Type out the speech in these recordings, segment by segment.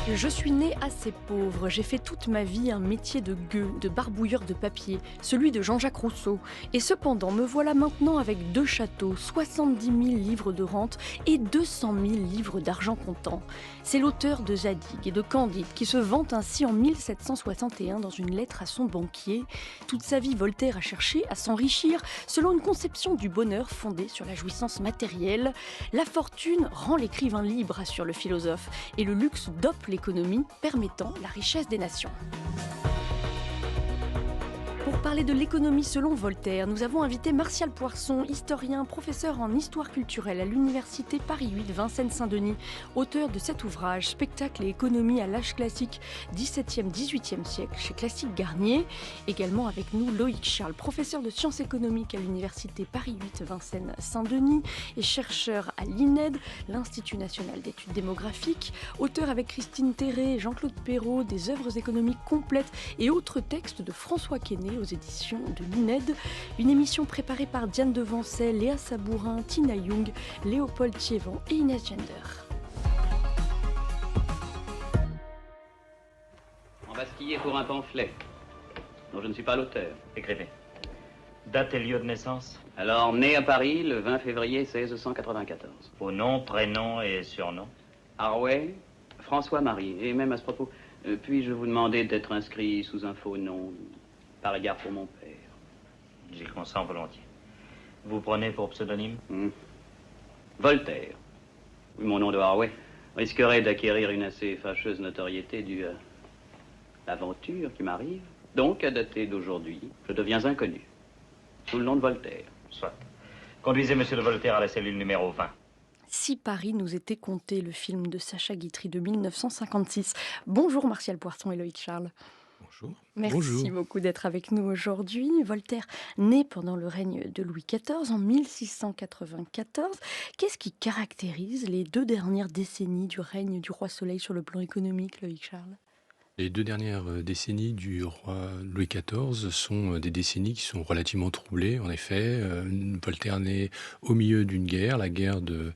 Je suis né assez pauvre, j'ai fait toute ma vie un métier de gueux, de barbouilleur de papier, celui de Jean-Jacques Rousseau. Et cependant, me voilà maintenant avec 2 châteaux, 70 000 livres de rente et 200 000 livres d'argent comptant. C'est l'auteur de Zadig et de Candide qui se vante ainsi en 1761 dans une lettre à son banquier. Toute sa vie, Voltaire a cherché à s'enrichir selon une conception du bonheur fondée sur la jouissance matérielle. La fortune rend l'écrivain libre, assure le philosophe, et le luxe dope l'économie, permettant la richesse des nations. Pour parler de l'économie selon Voltaire, nous avons invité Martial Poirson, historien, professeur en histoire culturelle à l'université Paris 8 Vincennes-Saint-Denis, auteur de cet ouvrage Spectacle et économie à l'âge classique 17e-18e siècle chez Classique Garnier. Également avec nous Loïc Charles, professeur de sciences économiques à l'université Paris 8 Vincennes-Saint-Denis et chercheur à l'INED, l'Institut national d'études démographiques, auteur avec Christine Terré et Jean-Claude Perrault des œuvres économiques complètes et autres textes de François Quesnay aux éditions de l'INED. Une émission préparée par Diane Devancey, Léa Sabourin, Tina Young, Léopold Thiévan et Inès Gender. Embastillé pour un pamphlet dont je ne suis pas l'auteur. Écrivez. Date et lieu de naissance. Alors, né à Paris le 20 février 1694. Au nom, prénom et surnom. Arouet, François-Marie. Et même à ce propos, puis-je vous demander d'être inscrit sous un faux nom, par égard pour mon père? J'y consens volontiers. Vous prenez pour pseudonyme Voltaire. Oui, mon nom de Arouet risquerait d'acquérir une assez fâcheuse notoriété due à l'aventure qui m'arrive. Donc, à dater d'aujourd'hui, je deviens inconnu. Sous le nom de Voltaire. Soit. Conduisez Monsieur de Voltaire à la cellule numéro 20. Si Paris nous était compté, le film de Sacha Guitry de 1956. Bonjour Martial Poirson et Loïc Charles. Bonjour. Merci Bonjour. beaucoup d'être avec nous aujourd'hui. Voltaire, né pendant le règne de Louis XIV en 1694. Qu'est-ce qui caractérise les 2 dernières décennies du règne du roi Soleil sur le plan économique, Loïc Charles? Les 2 dernières décennies du roi Louis XIV sont des décennies qui sont relativement troublées. En effet, Voltaire naît au milieu d'une guerre, la guerre de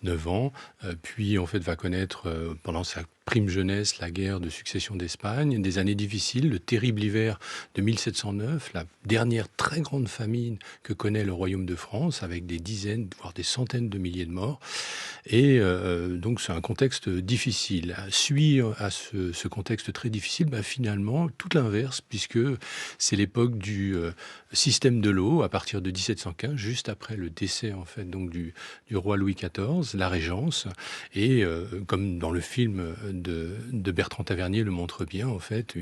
9 ans, puis en fait va connaître pendant sa prime jeunesse la guerre de succession d'Espagne, des années difficiles, le terrible hiver de 1709, la dernière très grande famine que connaît le royaume de France, avec des dizaines, voire des centaines de milliers de morts. Et donc c'est un contexte difficile. Suit à ce contexte très difficile, finalement, tout l'inverse, puisque c'est l'époque du système de l'eau, à partir de 1715, juste après le décès en fait, donc, du roi Louis XIV, la Régence. Et comme dans le film de Bertrand Tavernier le montre bien, en fait,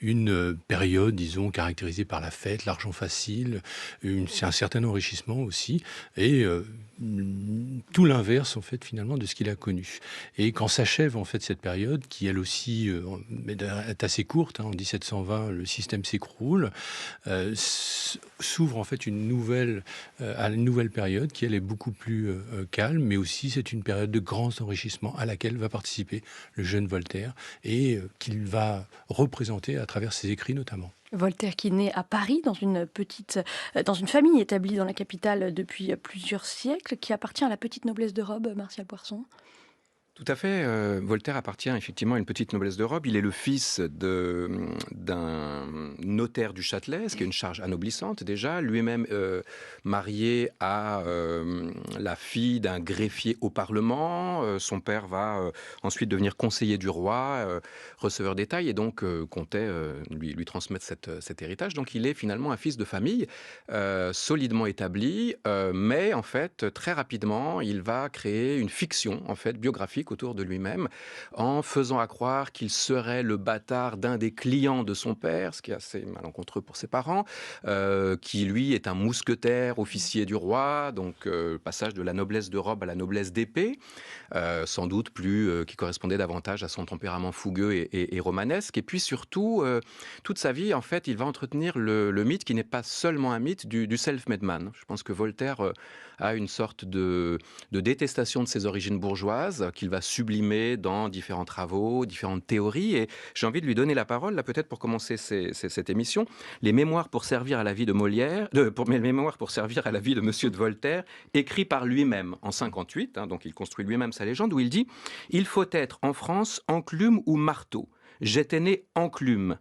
une période, disons, caractérisée par la fête, l'argent facile, c'est un certain enrichissement aussi, et tout l'inverse, en fait, finalement, de ce qu'il a connu. Et quand s'achève, en fait, cette période, qui, elle aussi, est assez courte, en 1720, le système s'écroule, s'ouvre, en fait, à une nouvelle période, qui, elle, est beaucoup plus calme, mais aussi, c'est une période de grand enrichissement à laquelle va participer le jeune Voltaire, et qu'il va représenter à travers ses écrits, notamment. Voltaire qui naît à Paris dans une famille établie dans la capitale depuis plusieurs siècles, qui appartient à la petite noblesse de robe, Martial Poirson. Tout à fait. Voltaire appartient effectivement à une petite noblesse de robe. Il est le fils d'un notaire du Châtelet, ce qui est une charge anoblissante déjà. Lui-même marié à la fille d'un greffier au Parlement. Son père va ensuite devenir conseiller du roi, receveur des tailles, et donc comptait lui transmettre cet héritage. Donc il est finalement un fils de famille solidement établi, mais en fait très rapidement il va créer une fiction en fait biographique autour de lui-même, en faisant à croire qu'il serait le bâtard d'un des clients de son père, ce qui est assez malencontreux pour ses parents, qui lui est un mousquetaire, officier du roi, donc passage de la noblesse de robe à la noblesse d'épée, sans doute qui correspondait davantage à son tempérament fougueux et romanesque. Et puis surtout, toute sa vie, en fait, il va entretenir le mythe qui n'est pas seulement un mythe du self-made man. Je pense que Voltaire a une sorte de détestation de ses origines bourgeoises, qu'il va va sublimer dans différents travaux, différentes théories. Et j'ai envie de lui donner la parole, là, peut-être pour commencer cette émission. Les mémoires pour servir à la vie de Molière, les mémoires pour servir à la vie de Monsieur de Voltaire, écrit par lui-même en 58, donc il construit lui-même sa légende, où il dit « Il faut être en France enclume ou marteau. J'étais né enclume.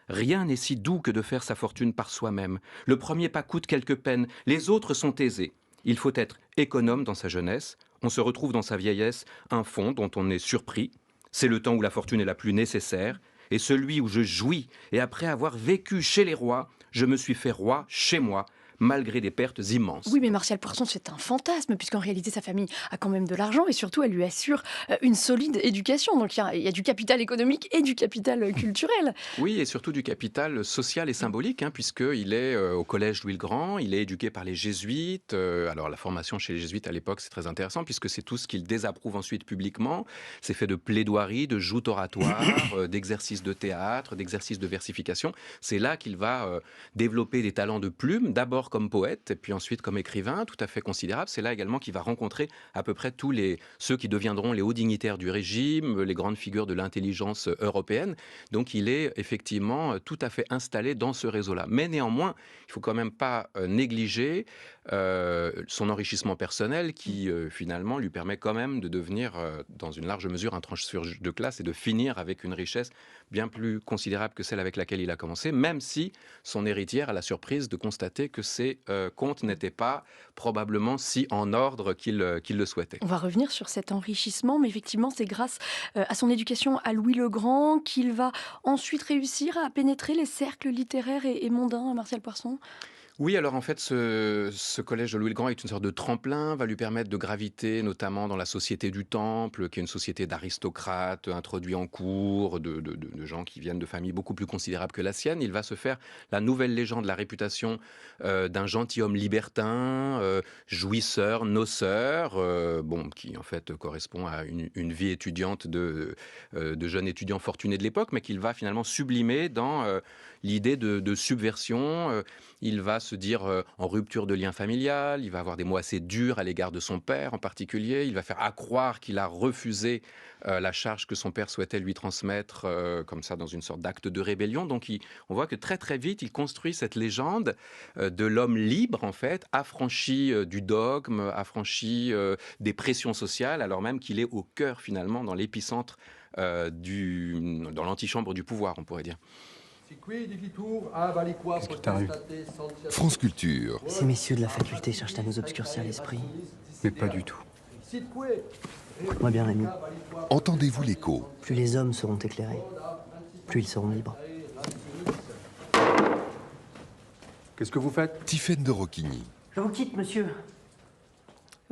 Rien n'est si doux que de faire sa fortune par soi-même. Le premier pas coûte quelques peines, les autres sont aisés. Il faut être économe dans sa jeunesse. On se retrouve dans sa vieillesse un fond dont on est surpris. C'est le temps où la fortune est la plus nécessaire. Et celui où je jouis. Et après avoir vécu chez les rois, je me suis fait roi chez moi, malgré des pertes immenses. » Oui, mais Martial Poirson, c'est un fantasme, puisqu'en réalité, sa famille a quand même de l'argent, et surtout, elle lui assure une solide éducation. Donc, il y a du capital économique et du capital culturel. Oui, et surtout du capital social et symbolique, puisqu'il est au collège Louis le Grand, il est éduqué par les jésuites. Alors, la formation chez les jésuites, à l'époque, c'est très intéressant, puisque c'est tout ce qu'il désapprouve ensuite publiquement. C'est fait de plaidoiries, de joutes oratoires, d'exercices de théâtre, d'exercices de versification. C'est là qu'il va développer des talents de plume, d'abord comme poète, et puis ensuite comme écrivain, tout à fait considérable. C'est là également qu'il va rencontrer à peu près tous ceux qui deviendront les hauts dignitaires du régime, les grandes figures de l'intelligence européenne. Donc il est effectivement tout à fait installé dans ce réseau-là. Mais néanmoins, il ne faut quand même pas négliger son enrichissement personnel qui finalement lui permet quand même de devenir dans une large mesure un transfert de classe et de finir avec une richesse bien plus considérable que celle avec laquelle il a commencé, même si son héritière a la surprise de constater que ses comptes n'étaient pas probablement si en ordre qu'il le souhaitait. On va revenir sur cet enrichissement, mais effectivement, c'est grâce à son éducation à Louis le Grand qu'il va ensuite réussir à pénétrer les cercles littéraires et mondains, Martial Poirson. Oui, alors en fait, ce collège de Louis le Grand est une sorte de tremplin, va lui permettre de graviter notamment dans la société du Temple, qui est une société d'aristocrates introduits en cour, de gens qui viennent de familles beaucoup plus considérables que la sienne. Il va se faire la nouvelle légende, la réputation d'un gentilhomme libertin, jouisseur, noceur, qui en fait correspond à une vie étudiante de jeunes étudiants fortunés de l'époque, mais qu'il va finalement sublimer dans l'idée de subversion. Il va se dire en rupture de lien familial, il va avoir des mots assez durs à l'égard de son père en particulier, il va faire accroire qu'il a refusé la charge que son père souhaitait lui transmettre, comme ça dans une sorte d'acte de rébellion. Donc on voit que très très vite, il construit cette légende de l'homme libre en fait, affranchi du dogme, affranchi des pressions sociales, alors même qu'il est au cœur finalement, dans l'épicentre, dans l'antichambre du pouvoir, on pourrait dire. Qu'est-ce qui t'arrive ? France Culture. Ces messieurs de la faculté cherchent à nous obscurcir l'esprit. Mais pas du tout. Écoute-moi bien, Rémi. Entendez-vous l'écho? Plus les hommes seront éclairés, plus ils seront libres. Qu'est-ce que vous faites ? Tiphaine de Roquigny. Je vous quitte, monsieur.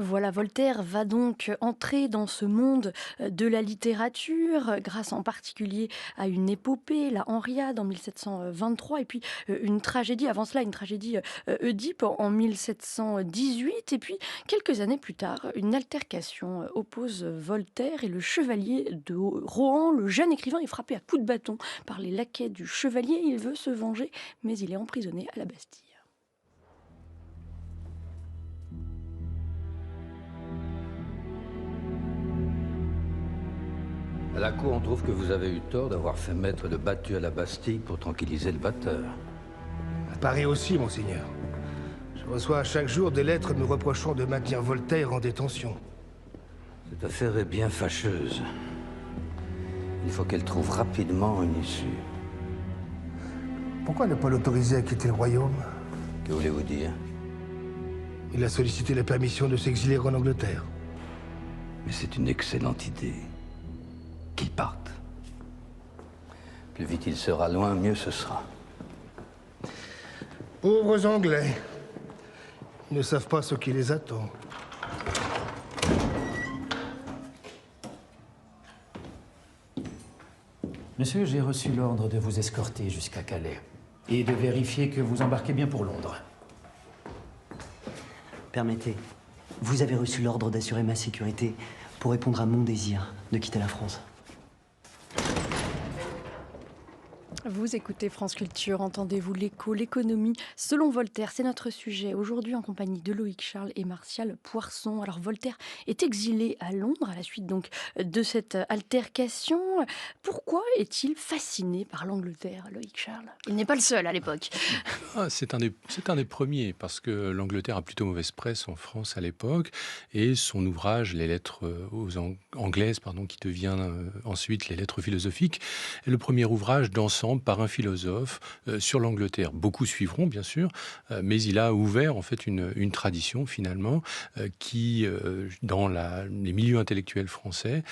Voilà, Voltaire va donc entrer dans ce monde de la littérature, grâce en particulier à une épopée, la Henriade en 1723, et puis une tragédie, avant cela une tragédie Oedipe en 1718, et puis quelques années plus tard, une altercation oppose Voltaire et le chevalier de Rohan. Le jeune écrivain est frappé à coups de bâton par les laquais du chevalier, il veut se venger, mais il est emprisonné à la Bastille. À la cour, on trouve que vous avez eu tort d'avoir fait mettre le battu à la Bastille pour tranquilliser le batteur. À Paris aussi, monseigneur. Je reçois chaque jour des lettres me reprochant de maintenir Voltaire en détention. Cette affaire est bien fâcheuse. Il faut qu'elle trouve rapidement une issue. Pourquoi ne pas l'autoriser à quitter le royaume? Que voulez-vous dire? Il a sollicité la permission de s'exiler en Angleterre. Mais c'est une excellente idée. Qu'il parte. Plus vite il sera loin, mieux ce sera. Pauvres Anglais. Ils ne savent pas ce qui les attend. Monsieur, j'ai reçu l'ordre de vous escorter jusqu'à Calais et de vérifier que vous embarquez bien pour Londres. Permettez, vous avez reçu l'ordre d'assurer ma sécurité pour répondre à mon désir de quitter la France. Vous écoutez France Culture, entendez-vous l'écho, l'économie selon Voltaire, c'est notre sujet. Aujourd'hui en compagnie de Loïc Charles et Martial Poirson. Alors Voltaire est exilé à Londres à la suite donc de cette altercation. Pourquoi est-il fasciné par l'Angleterre, Loïc Charles? Il n'est pas le seul à l'époque. C'est un des premiers, parce que l'Angleterre a plutôt mauvaise presse en France à l'époque, et son ouvrage, Les lettres anglaises, qui devient ensuite les lettres philosophiques, est le premier ouvrage d'ensemble par un philosophe sur l'Angleterre. Beaucoup suivront, bien sûr, mais il a ouvert en fait une tradition finalement qui, dans les milieux intellectuels français,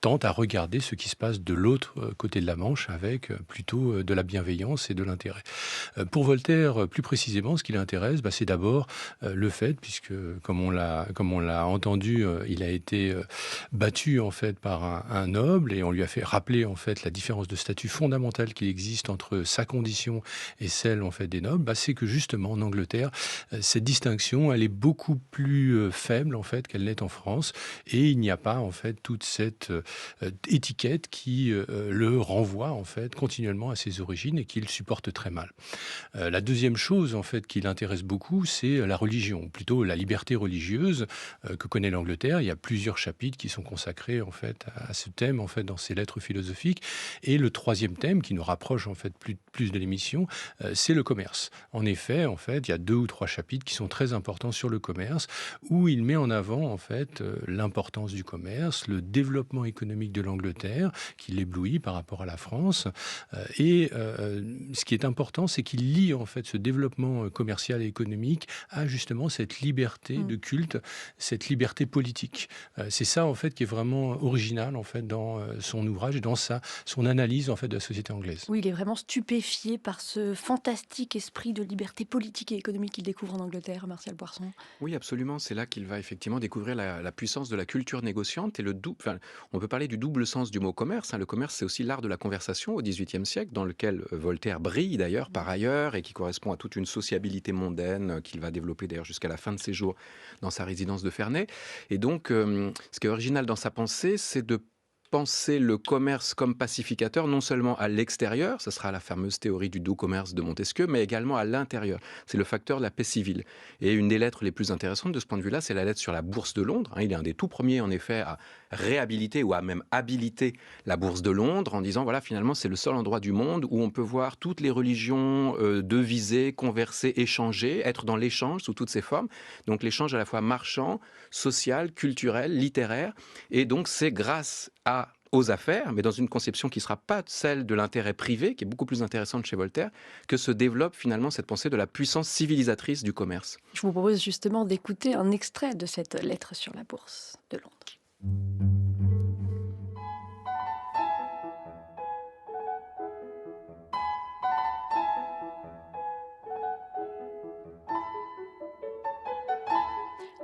tente à regarder ce qui se passe de l'autre côté de la Manche avec plutôt de la bienveillance et de l'intérêt. Pour Voltaire, plus précisément, ce qui l'intéresse, c'est d'abord le fait, puisque comme on l'a entendu, il a été battu en fait par un noble, et on lui a fait rappeler en fait la différence de statut fondamentale qu'il existe entre sa condition et celle en fait des nobles. C'est que justement en Angleterre, cette distinction elle est beaucoup plus faible en fait qu'elle n'est en France, et il n'y a pas en fait toute cette étiquette qui le renvoie en fait continuellement à ses origines et qu'il supporte très mal. La deuxième chose en fait qui l'intéresse beaucoup, c'est la religion, plutôt la liberté religieuse que connaît l'Angleterre. Il y a plusieurs chapitres qui sont consacrés en fait à ce thème en fait dans ses lettres philosophiques. Et le troisième thème qui nous rapproche en fait plus de l'émission, c'est le commerce. En effet, il y a 2 ou 3 chapitres qui sont très importants sur le commerce, où il met en avant en fait l'importance du commerce, le développement économique de l'Angleterre, qui l'éblouit par rapport à la France. Et ce qui est important, c'est qu'il lie en fait ce développement commercial et économique à justement cette liberté de culte, cette liberté politique. C'est ça en fait qui est vraiment original en fait dans son ouvrage et dans son analyse en fait de la société anglaise. Oui, il est vraiment stupéfié par ce fantastique esprit de liberté politique et économique qu'il découvre en Angleterre, Martial Poirson. Oui, absolument. C'est là qu'il va effectivement découvrir la puissance de la culture négociante et on peut parler du double sens du mot commerce. Le commerce, c'est aussi l'art de la conversation au XVIIIe siècle, dans lequel Voltaire brille d'ailleurs par ailleurs, et qui correspond à toute une sociabilité mondaine qu'il va développer d'ailleurs jusqu'à la fin de ses jours dans sa résidence de Ferney. Et donc, ce qui est original dans sa pensée, c'est de penser le commerce comme pacificateur, non seulement à l'extérieur, ce sera la fameuse théorie du doux commerce de Montesquieu, mais également à l'intérieur. C'est le facteur de la paix civile. Et une des lettres les plus intéressantes de ce point de vue-là, c'est la lettre sur la Bourse de Londres. Il est un des tout premiers, en effet, à réhabiliter ou à même habiliter la Bourse de Londres en disant, voilà, finalement, c'est le seul endroit du monde où on peut voir toutes les religions deviser, converser, échanger, être dans l'échange sous toutes ses formes. Donc l'échange à la fois marchand, social, culturel, littéraire. Et donc c'est grâce aux affaires, mais dans une conception qui ne sera pas celle de l'intérêt privé, qui est beaucoup plus intéressante chez Voltaire, que se développe finalement cette pensée de la puissance civilisatrice du commerce. Je vous propose justement d'écouter un extrait de cette lettre sur la Bourse de Londres.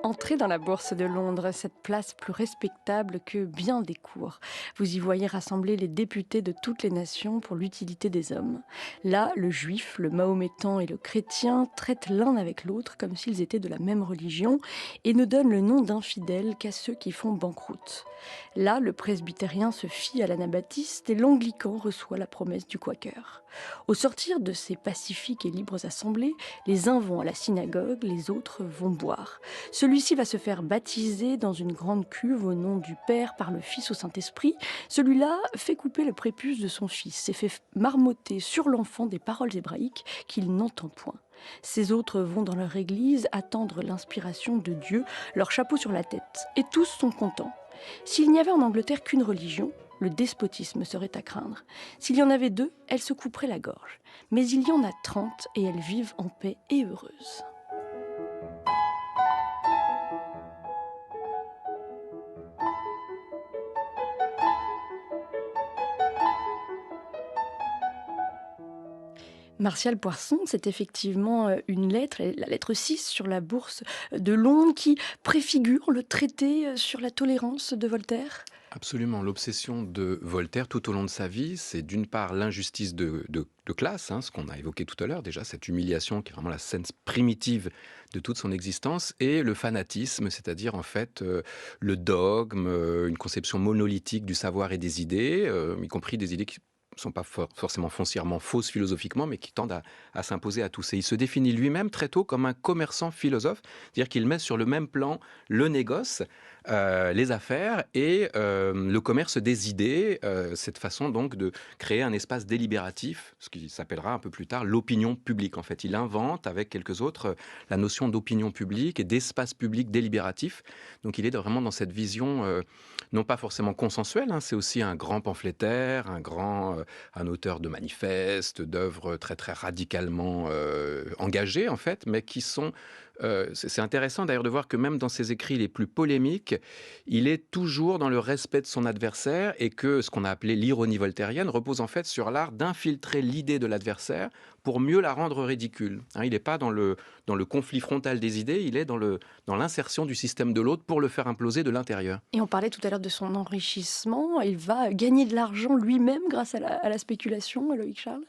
Entrez dans la Bourse de Londres, cette place plus respectable que bien des cours. Vous y voyez rassembler les députés de toutes les nations pour l'utilité des hommes. Là, le juif, le mahométan et le chrétien traitent l'un avec l'autre comme s'ils étaient de la même religion et ne donnent le nom d'infidèles qu'à ceux qui font banqueroute. Là, le presbytérien se fie à l'anabaptiste et l'anglican reçoit la promesse du quaker. Au sortir de ces pacifiques et libres assemblées, les uns vont à la synagogue, les autres vont boire. Celui-ci va se faire baptiser dans une grande cuve au nom du Père par le Fils au Saint-Esprit. Celui-là fait couper le prépuce de son fils et fait marmotter sur l'enfant des paroles hébraïques qu'il n'entend point. Ces autres vont dans leur église attendre l'inspiration de Dieu, leur chapeau sur la tête. Et tous sont contents. S'il n'y avait en Angleterre qu'une religion, le despotisme serait à craindre. S'il y en avait 2, elles se couperaient la gorge. Mais il y en a 30 et elles vivent en paix et heureuses. Martial Poirson, c'est effectivement une lettre, la lettre 6 sur la Bourse de Londres, qui préfigure le traité sur la tolérance de Voltaire. Absolument. L'obsession de Voltaire tout au long de sa vie, c'est d'une part l'injustice de classe, ce qu'on a évoqué tout à l'heure déjà, cette humiliation qui est vraiment la scène primitive de toute son existence, et le fanatisme, c'est-à-dire en fait le dogme, une conception monolithique du savoir et des idées, y compris des idées qui sont pas forcément foncièrement fausses philosophiquement, mais qui tendent à s'imposer à tous. Et il se définit lui-même très tôt comme un commerçant philosophe, c'est-à-dire qu'il met sur le même plan le négoce, les affaires et le commerce des idées, cette façon donc de créer un espace délibératif, ce qui s'appellera un peu plus tard l'opinion publique. En fait, il invente avec quelques autres la notion d'opinion publique et d'espace public délibératif. Donc il est vraiment dans cette vision non pas forcément consensuelle, c'est aussi un grand pamphlétaire, un auteur de manifestes, d'œuvres très très radicalement engagées en fait, mais qui sont c'est intéressant d'ailleurs de voir que même dans ses écrits les plus polémiques, il est toujours dans le respect de son adversaire et que ce qu'on a appelé l'ironie voltairienne repose en fait sur l'art d'infiltrer l'idée de l'adversaire pour mieux la rendre ridicule. Il n'est pas dans le conflit frontal des idées, il est dans l'insertion du système de l'autre pour le faire imploser de l'intérieur. Et on parlait tout à l'heure de son enrichissement. Il va gagner de l'argent lui-même grâce à la spéculation, Loïc Charles.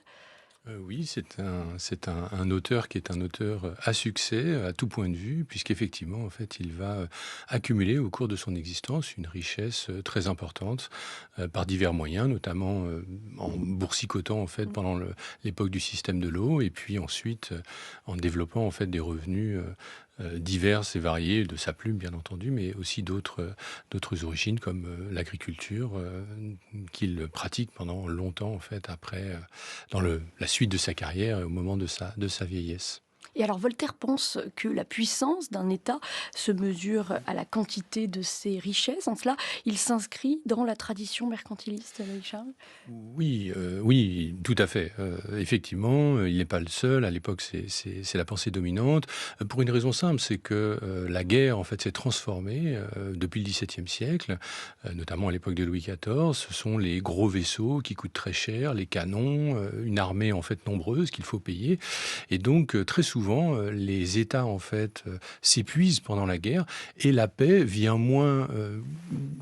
Oui, c'est un auteur qui est un auteur à succès, à tout point de vue, puisqu'effectivement, en fait, il va accumuler au cours de son existence une richesse très importante par divers moyens, notamment en boursicotant en fait pendant l'époque du système de l'eau, et puis ensuite en développant en fait des revenus diverses et variées de sa plume, bien entendu, mais aussi d'autres origines comme l'agriculture qu'il pratique pendant longtemps, en fait, après, dans la suite de sa carrière et au moment de sa vieillesse. Et alors Voltaire pense que la puissance d'un État se mesure à la quantité de ses richesses. En cela, il s'inscrit dans la tradition mercantiliste, Loïc Charles. Oui, tout à fait. Effectivement, il n'est pas le seul. À l'époque, c'est la pensée dominante. Pour une raison simple, c'est que la guerre, en fait, s'est transformée depuis le XVIIe siècle, notamment à l'époque de Louis XIV. Ce sont les gros vaisseaux qui coûtent très cher, les canons, une armée en fait nombreuse qu'il faut payer, et donc très souvent les États en fait s'épuisent pendant la guerre et la paix vient moins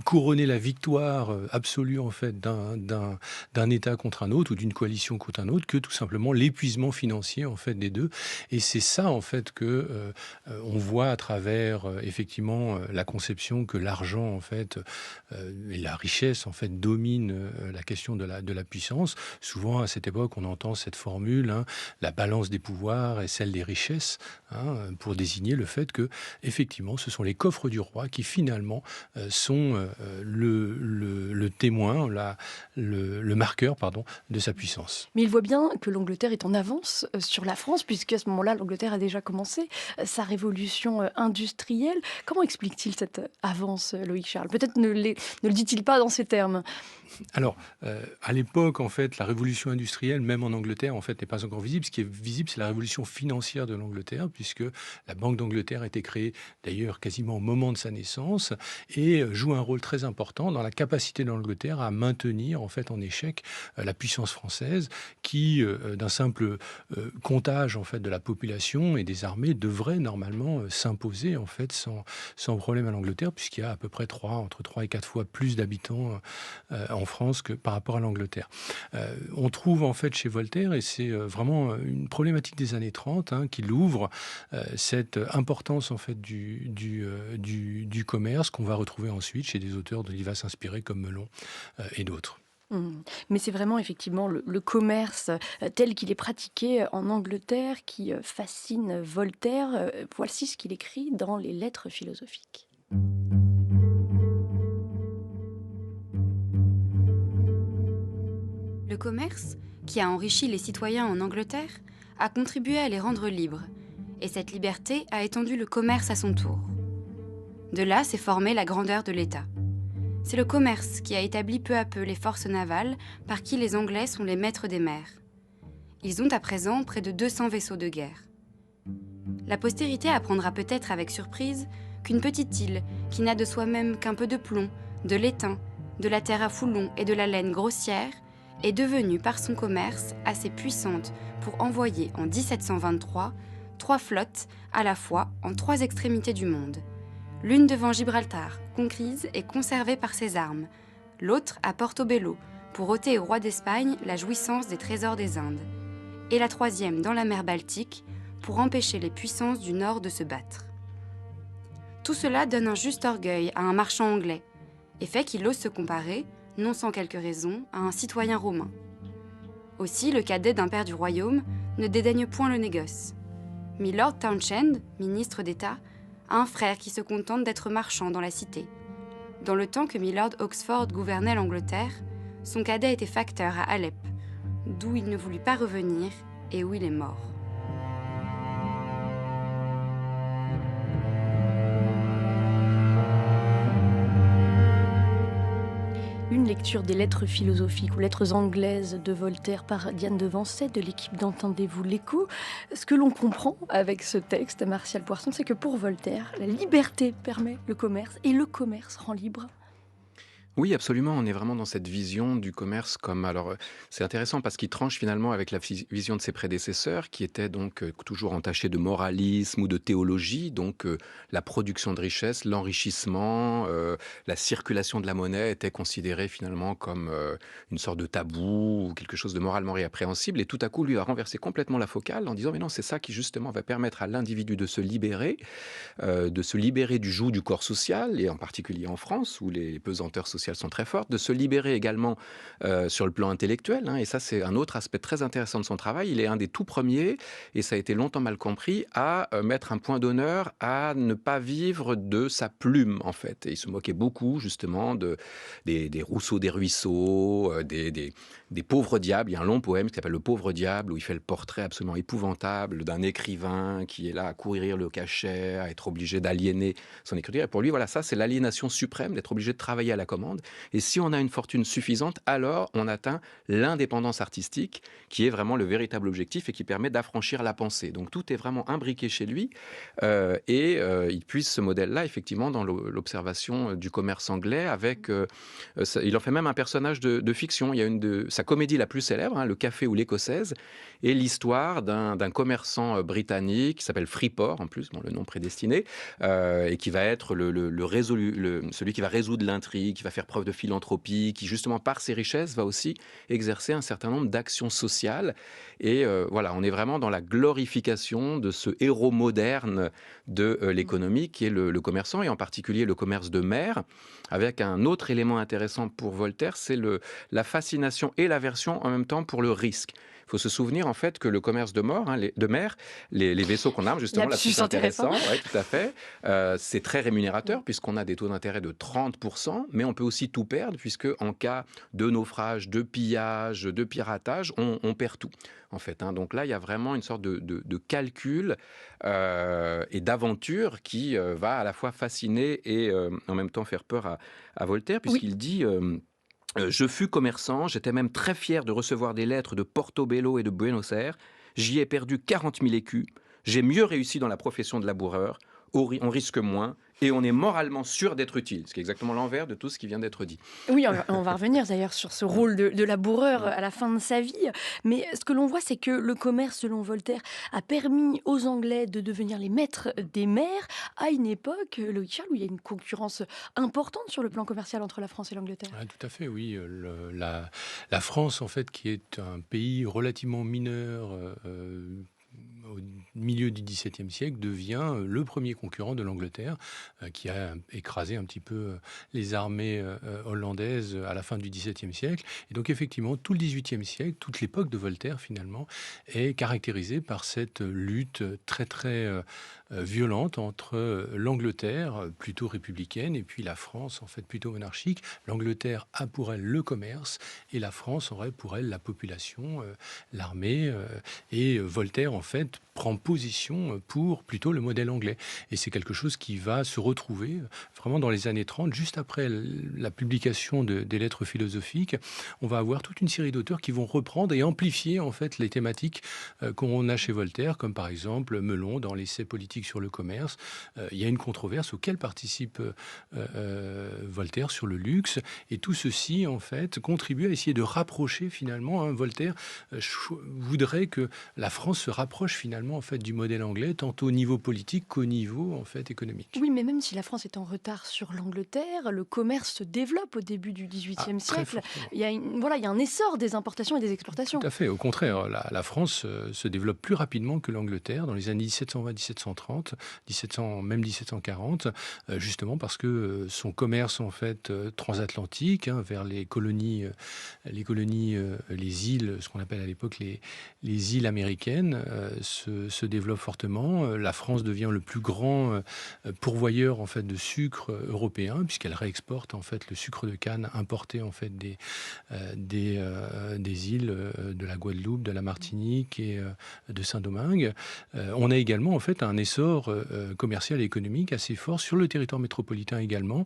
couronner la victoire absolue en fait d'un État contre un autre ou d'une coalition contre un autre que tout simplement l'épuisement financier en fait des deux. Et c'est ça en fait que on voit à travers effectivement la conception que l'argent en fait et la richesse en fait domine la question de la puissance. Souvent à cette époque on entend cette formule, la balance des pouvoirs et celle des richesses, pour désigner le fait que effectivement ce sont les coffres du roi qui finalement sont le témoin, le marqueur de sa puissance. Mais il voit bien que l'Angleterre est en avance sur la France, puisque à ce moment-là l'Angleterre a déjà commencé sa révolution industrielle. Comment explique-t-il cette avance, Loïc Charles? Peut-être ne le dit-il pas dans ces termes. Alors, à l'époque, en fait, la révolution industrielle, même en Angleterre, en fait, n'est pas encore visible. Ce qui est visible, c'est la révolution financière de l'Angleterre, puisque la Banque d'Angleterre a été créée, d'ailleurs, quasiment au moment de sa naissance, et joue un rôle très important dans la capacité de l'Angleterre à maintenir, en fait, en échec la puissance française, qui, d'un simple comptage, en fait, de la population et des armées, devrait normalement s'imposer, en fait, sans problème à l'Angleterre, puisqu'il y a à peu près entre 3 et 4 fois plus d'habitants en France que par rapport à l'Angleterre. On trouve en fait chez Voltaire, et c'est vraiment une problématique des années 30 qu'il ouvre, cette importance en fait du commerce qu'on va retrouver ensuite chez des auteurs dont il va s'inspirer comme Melon et d'autres. Mais c'est vraiment effectivement le commerce tel qu'il est pratiqué en Angleterre qui fascine Voltaire. Voici ce qu'il écrit dans les Lettres philosophiques. Le commerce, qui a enrichi les citoyens en Angleterre, a contribué à les rendre libres, et cette liberté a étendu le commerce à son tour. De là s'est formée la grandeur de l'État. C'est le commerce qui a établi peu à peu les forces navales par qui les Anglais sont les maîtres des mers. Ils ont à présent près de 200 vaisseaux de guerre. La postérité apprendra peut-être avec surprise qu'une petite île qui n'a de soi-même qu'un peu de plomb, de l'étain, de la terre à foulon et de la laine grossière est devenue par son commerce assez puissante pour envoyer en 1723 3 flottes à la fois en 3 extrémités du monde. L'une devant Gibraltar, conquise et conservée par ses armes, l'autre à Portobello pour ôter au roi d'Espagne la jouissance des trésors des Indes, et la 3e dans la mer Baltique pour empêcher les puissances du Nord de se battre. Tout cela donne un juste orgueil à un marchand anglais et fait qu'il ose se comparer, non sans quelques raisons, à un citoyen romain. Aussi, le cadet d'un père du royaume ne dédaigne point le négoce. Milord Townshend, ministre d'État, a un frère qui se contente d'être marchand dans la cité. Dans le temps que Milord Oxford gouvernait l'Angleterre, son cadet était facteur à Alep, d'où il ne voulut pas revenir et où il est mort. Une lecture des lettres philosophiques ou lettres anglaises de Voltaire par Diane Devancet de l'équipe d'Entendez-vous l'écho. Ce que l'on comprend avec ce texte, Martial Poirson, c'est que pour Voltaire, la liberté permet le commerce et le commerce rend libre. Oui, absolument. On est vraiment dans cette vision du commerce comme... Alors, c'est intéressant parce qu'il tranche finalement avec la vision de ses prédécesseurs qui étaient donc toujours entachés de moralisme ou de théologie. Donc, la production de richesse, l'enrichissement, la circulation de la monnaie étaient considérés finalement comme une sorte de tabou ou quelque chose de moralement répréhensible. Et tout à coup, lui a renversé complètement la focale en disant « Mais non, c'est ça qui justement va permettre à l'individu de se libérer du joug du corps social, et en particulier en France où les pesanteurs sociales sont très fortes, de se libérer également sur le plan intellectuel. Et ça, c'est un autre aspect très intéressant de son travail. Il est un des tout premiers, et ça a été longtemps mal compris, à mettre un point d'honneur à ne pas vivre de sa plume, en fait. Et il se moquait beaucoup, justement, des Rousseau des ruisseaux, des pauvres diables. Il y a un long poème qui s'appelle Le pauvre diable, où il fait le portrait absolument épouvantable d'un écrivain qui est là à courir le cachet, à être obligé d'aliéner son écriture. Et pour lui, voilà, ça, c'est l'aliénation suprême, d'être obligé de travailler à la commande. Et si on a une fortune suffisante, alors on atteint l'indépendance artistique, qui est vraiment le véritable objectif et qui permet d'affranchir la pensée. Donc tout est vraiment imbriqué chez lui, il puise ce modèle-là, effectivement, dans l'observation du commerce anglais, avec... il en fait même un personnage de fiction. Il y a sa comédie la plus célèbre, Le Café ou l'Écossaise, et l'histoire d'un commerçant britannique qui s'appelle Freeport, en plus, le nom prédestiné, et qui va être celui qui va résoudre l'intrigue, qui va faire preuve de philanthropie, qui justement par ses richesses va aussi exercer un certain nombre d'actions sociales. Et voilà, on est vraiment dans la glorification de ce héros moderne de l'économie qui est le commerçant, et en particulier le commerce de mer, avec un autre élément intéressant pour Voltaire, c'est la fascination et l'aversion en même temps pour le risque. Il faut se souvenir en fait que le commerce de mer, les vaisseaux qu'on arme, justement, la plus intéressant, ouais, tout à fait, c'est très rémunérateur puisqu'on a des taux d'intérêt de 30%, mais on peut aussi tout perdre puisque en cas de naufrage, de pillage, de piratage, on perd tout. En fait, donc là, il y a vraiment une sorte de calcul et d'aventure qui va à la fois fasciner et en même temps faire peur à Voltaire, puisqu'il dit... je fus commerçant, j'étais même très fier de recevoir des lettres de Portobello et de Buenos Aires. J'y ai perdu 40 000 écus. J'ai mieux réussi dans la profession de laboureur. On risque moins et on est moralement sûr d'être utile. Ce qui est exactement l'envers de tout ce qui vient d'être dit. Oui, on va revenir d'ailleurs sur ce rôle de laboureur à la fin de sa vie. Mais ce que l'on voit, c'est que le commerce, selon Voltaire, a permis aux Anglais de devenir les maîtres des mers à une époque, Loïc Charles, où il y a une concurrence importante sur le plan commercial entre la France et l'Angleterre. Ah, tout à fait, oui. La France, en fait, qui est un pays relativement mineur, au milieu du XVIIe siècle, devient le premier concurrent de l'Angleterre, qui a écrasé un petit peu les armées hollandaises à la fin du XVIIe siècle. Et donc effectivement, tout le XVIIIe siècle, toute l'époque de Voltaire finalement, est caractérisée par cette lutte très très violente entre l'Angleterre, plutôt républicaine, et puis la France, en fait, plutôt monarchique. L'Angleterre a pour elle le commerce, et la France aurait pour elle la population, l'armée, et Voltaire, en fait, prend position pour plutôt le modèle anglais. Et c'est quelque chose qui va se retrouver vraiment dans les années 30, juste après la publication des lettres philosophiques. On va avoir toute une série d'auteurs qui vont reprendre et amplifier en fait les thématiques qu'on a chez Voltaire, comme par exemple Melon dans l'essai politique sur le commerce. Il y a une controverse auquel participe Voltaire sur le luxe, et tout ceci en fait contribue à essayer de rapprocher finalement. Voltaire voudrait que la France se rapproche finalement finalement en fait du modèle anglais, tant au niveau politique qu'au niveau en fait économique. Oui, mais même si la France est en retard sur l'Angleterre, le commerce se développe au début du XVIIIe siècle. Il y a il y a un essor des importations et des exportations. Tout à fait. Au contraire, la France se développe plus rapidement que l'Angleterre dans les années 1720-1730, même 1740, justement parce que son commerce en fait transatlantique vers les colonies, les îles, ce qu'on appelle à l'époque les îles américaines, se développe fortement. La France devient le plus grand pourvoyeur en fait de sucre européen puisqu'elle réexporte en fait le sucre de canne importé en fait des îles de la Guadeloupe, de la Martinique et de Saint-Domingue. On a également en fait un essor commercial et économique assez fort sur le territoire métropolitain également,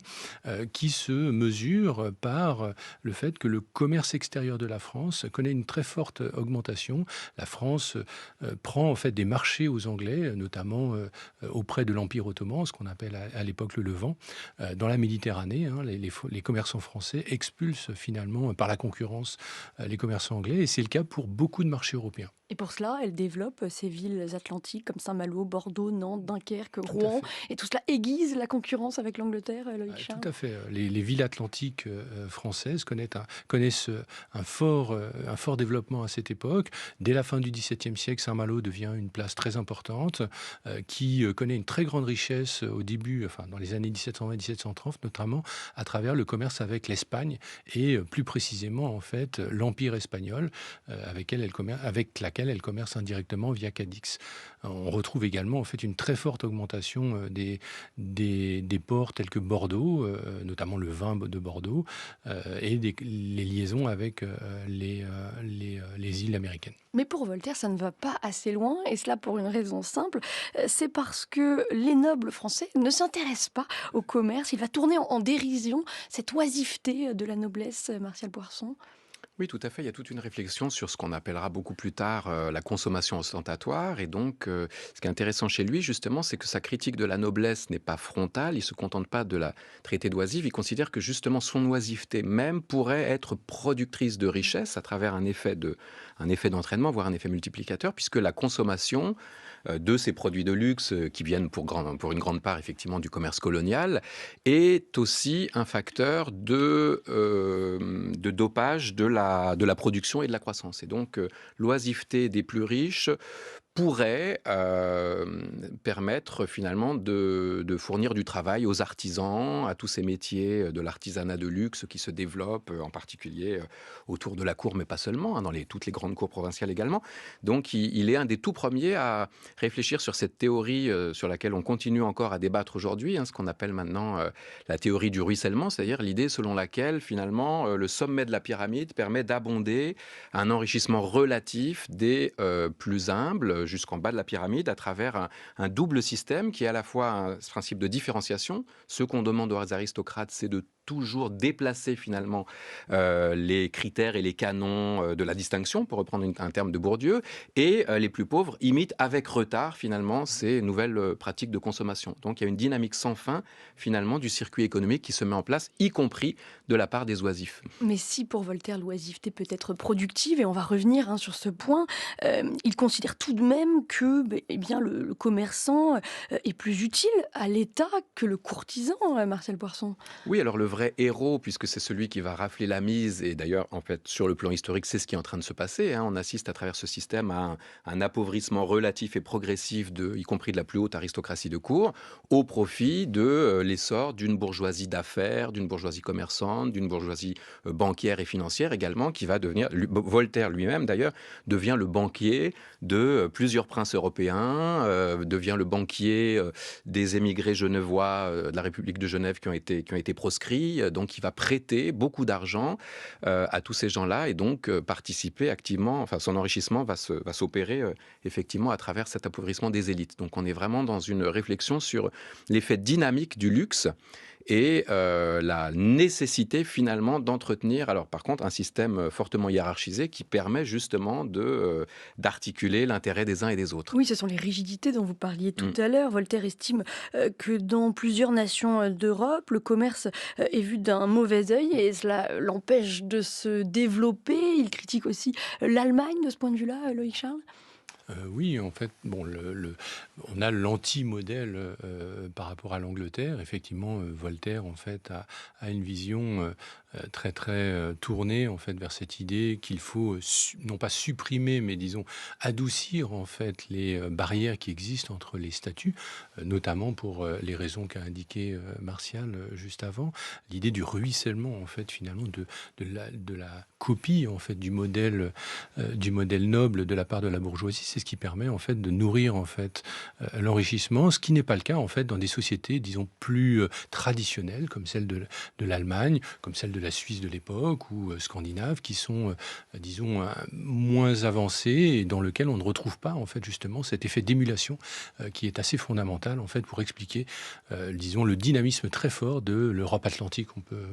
qui se mesure par le fait que le commerce extérieur de la France connaît une très forte augmentation. La France prend en fait des marchés aux Anglais, notamment auprès de l'Empire ottoman, ce qu'on appelle à l'époque le Levant. Dans la Méditerranée, les commerçants français expulsent finalement par la concurrence les commerçants anglais, et c'est le cas pour beaucoup de marchés européens. Et pour cela, elle développe ces villes atlantiques comme Saint-Malo, Bordeaux, Nantes, Dunkerque, Rouen. Et tout cela aiguise la concurrence avec l'Angleterre, Loïc Charles. Tout à fait. Les villes atlantiques françaises connaissent un fort développement à cette époque. Dès la fin du XVIIe siècle, Saint-Malo devient une place très importante qui connaît une très grande richesse au début, dans les années 1720-1730, notamment à travers le commerce avec l'Espagne et plus précisément en fait l'Empire espagnol avec laquelle elle commerce indirectement via Cadix. On retrouve également en fait une très forte augmentation des ports tels que Bordeaux, notamment le vin de Bordeaux, et les liaisons avec les îles américaines. Mais pour Voltaire, ça ne va pas assez loin, et cela pour une raison simple, c'est parce que les nobles français ne s'intéressent pas au commerce. Il va tourner en dérision cette oisiveté de la noblesse, Martial Poirson. Oui, tout à fait. Il y a toute une réflexion sur ce qu'on appellera beaucoup plus tard la consommation ostentatoire. Et donc, ce qui est intéressant chez lui, justement, c'est que sa critique de la noblesse n'est pas frontale. Il ne se contente pas de la traiter d'oisive. Il considère que, justement, son oisiveté même pourrait être productrice de richesse à travers un effet d'entraînement, voire un effet multiplicateur, puisque la consommation de ces produits de luxe qui viennent pour une grande part effectivement du commerce colonial est aussi un facteur de dopage de la production et de la croissance. Et donc l'oisiveté des plus riches pourrait permettre finalement de fournir du travail aux artisans, à tous ces métiers de l'artisanat de luxe qui se développent, en particulier autour de la cour, mais pas seulement, dans toutes les grandes cours provinciales également. Donc il est un des tout premiers à réfléchir sur cette théorie sur laquelle on continue encore à débattre aujourd'hui, ce qu'on appelle maintenant la théorie du ruissellement, c'est-à-dire l'idée selon laquelle finalement le sommet de la pyramide permet d'abonder un enrichissement relatif des plus humbles, jusqu'en bas de la pyramide à travers un double système qui est à la fois un principe de différenciation. Ce qu'on demande aux aristocrates, c'est de toujours déplacer finalement les critères et les canons de la distinction, pour reprendre un terme de Bourdieu, et les plus pauvres imitent avec retard finalement ces nouvelles pratiques de consommation. Donc il y a une dynamique sans fin finalement du circuit économique qui se met en place, y compris de la part des oisifs. Mais si pour Voltaire l'oisiveté peut être productive, et on va revenir sur ce point, il considère tout de même que le commerçant est plus utile à l'État que le courtisan, Martial Poirson. Oui, alors le vrai héros, puisque c'est celui qui va rafler la mise, et d'ailleurs, en fait, sur le plan historique, c'est ce qui est en train de se passer. On assiste à travers ce système à un appauvrissement relatif et progressif, y compris de la plus haute aristocratie de cour, au profit de l'essor d'une bourgeoisie d'affaires, d'une bourgeoisie commerçante, d'une bourgeoisie bancaire et financière également, qui va devenir, Voltaire lui-même d'ailleurs, devient le banquier de plusieurs princes européens, devient le banquier des émigrés genevois de la République de Genève qui ont été proscrits. Donc il va prêter beaucoup d'argent à tous ces gens-là et donc participer activement, son enrichissement va s'opérer effectivement à travers cet appauvrissement des élites. Donc on est vraiment dans une réflexion sur l'effet dynamique du luxe et la nécessité finalement d'entretenir, alors par contre, un système fortement hiérarchisé qui permet justement d'articuler l'intérêt des uns et des autres. Oui, ce sont les rigidités dont vous parliez tout à l'heure. Voltaire estime que dans plusieurs nations d'Europe, le commerce est vu d'un mauvais œil et cela l'empêche de se développer. Il critique aussi l'Allemagne de ce point de vue-là, Loïc Charles. Oui, en fait, bon, on a l'anti-modèle par rapport à l'Angleterre. Effectivement, Voltaire, en fait, a une vision très, très tournée, en fait, vers cette idée qu'il faut, non pas supprimer, mais disons, adoucir, en fait, les barrières qui existent entre les statuts, notamment pour les raisons qu'a indiqué Martial juste avant. L'idée du ruissellement, en fait, finalement, de la copie, en fait, du modèle noble de la part de la bourgeoisie. C'est ce qui permet en fait de nourrir en fait l'enrichissement, ce qui n'est pas le cas en fait dans des sociétés disons plus traditionnelles comme celle de l'Allemagne, comme celle de la Suisse de l'époque ou scandinave, qui sont disons moins avancées et dans lequel on ne retrouve pas en fait justement cet effet d'émulation qui est assez fondamental en fait pour expliquer disons le dynamisme très fort de l'Europe atlantique, on peut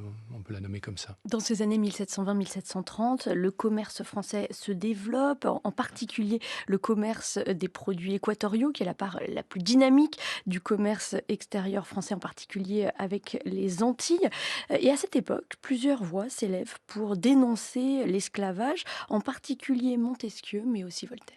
la nommer comme ça. Dans ces années 1720-1730, le commerce français se développe, en particulier le commerce des produits équatoriaux, qui est la part la plus dynamique du commerce extérieur français, en particulier avec les Antilles. Et à cette époque, plusieurs voix s'élèvent pour dénoncer l'esclavage, en particulier Montesquieu, mais aussi Voltaire.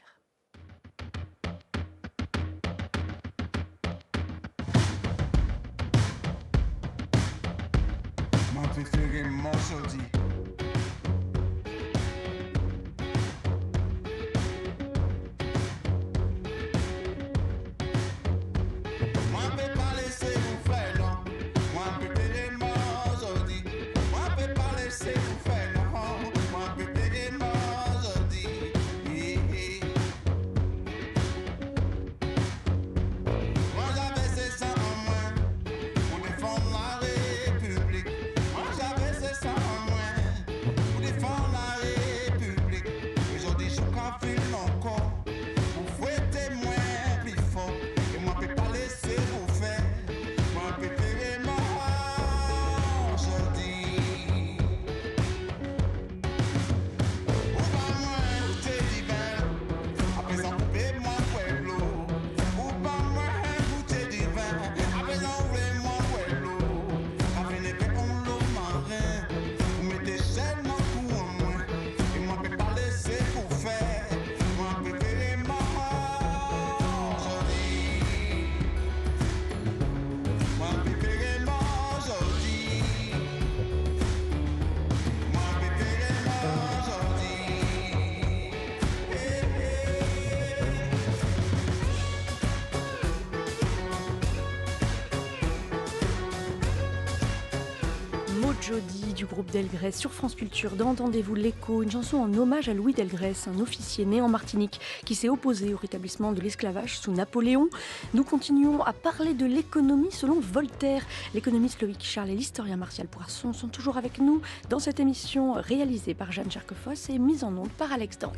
Jody du groupe Delgrès sur France Culture. Dans Entendez-vous l'écho, une chanson en hommage à Louis Delgrès, un officier né en Martinique qui s'est opposé au rétablissement de l'esclavage sous Napoléon. Nous continuons à parler de l'économie selon Voltaire. L'économiste Loïc Charles et l'historien Martial Poirson sont toujours avec nous dans cette émission réalisée par Jeanne Cherquefosse et mise en onde par Alex Dank.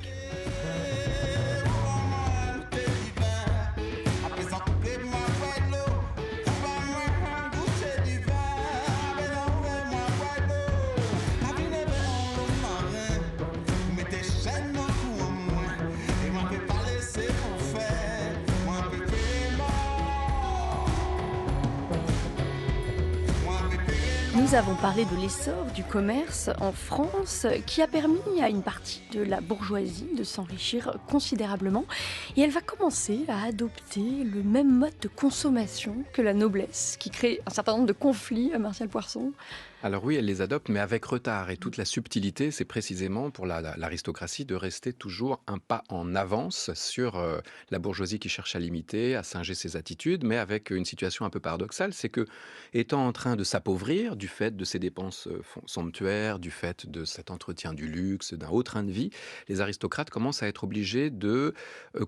Nous avons parlé de l'essor du commerce en France qui a permis à une partie de la bourgeoisie de s'enrichir considérablement et elle va commencer à adopter le même mode de consommation que la noblesse qui crée un certain nombre de conflits, Martial Poirson. Alors oui, elle les adopte, mais avec retard. Et toute la subtilité, c'est précisément pour l'aristocratie de rester toujours un pas en avance sur la bourgeoisie qui cherche à l'imiter, à singer ses attitudes, mais avec une situation un peu paradoxale, c'est que, étant en train de s'appauvrir du fait de ses dépenses somptuaires, du fait de cet entretien du luxe, d'un haut train de vie, les aristocrates commencent à être obligés de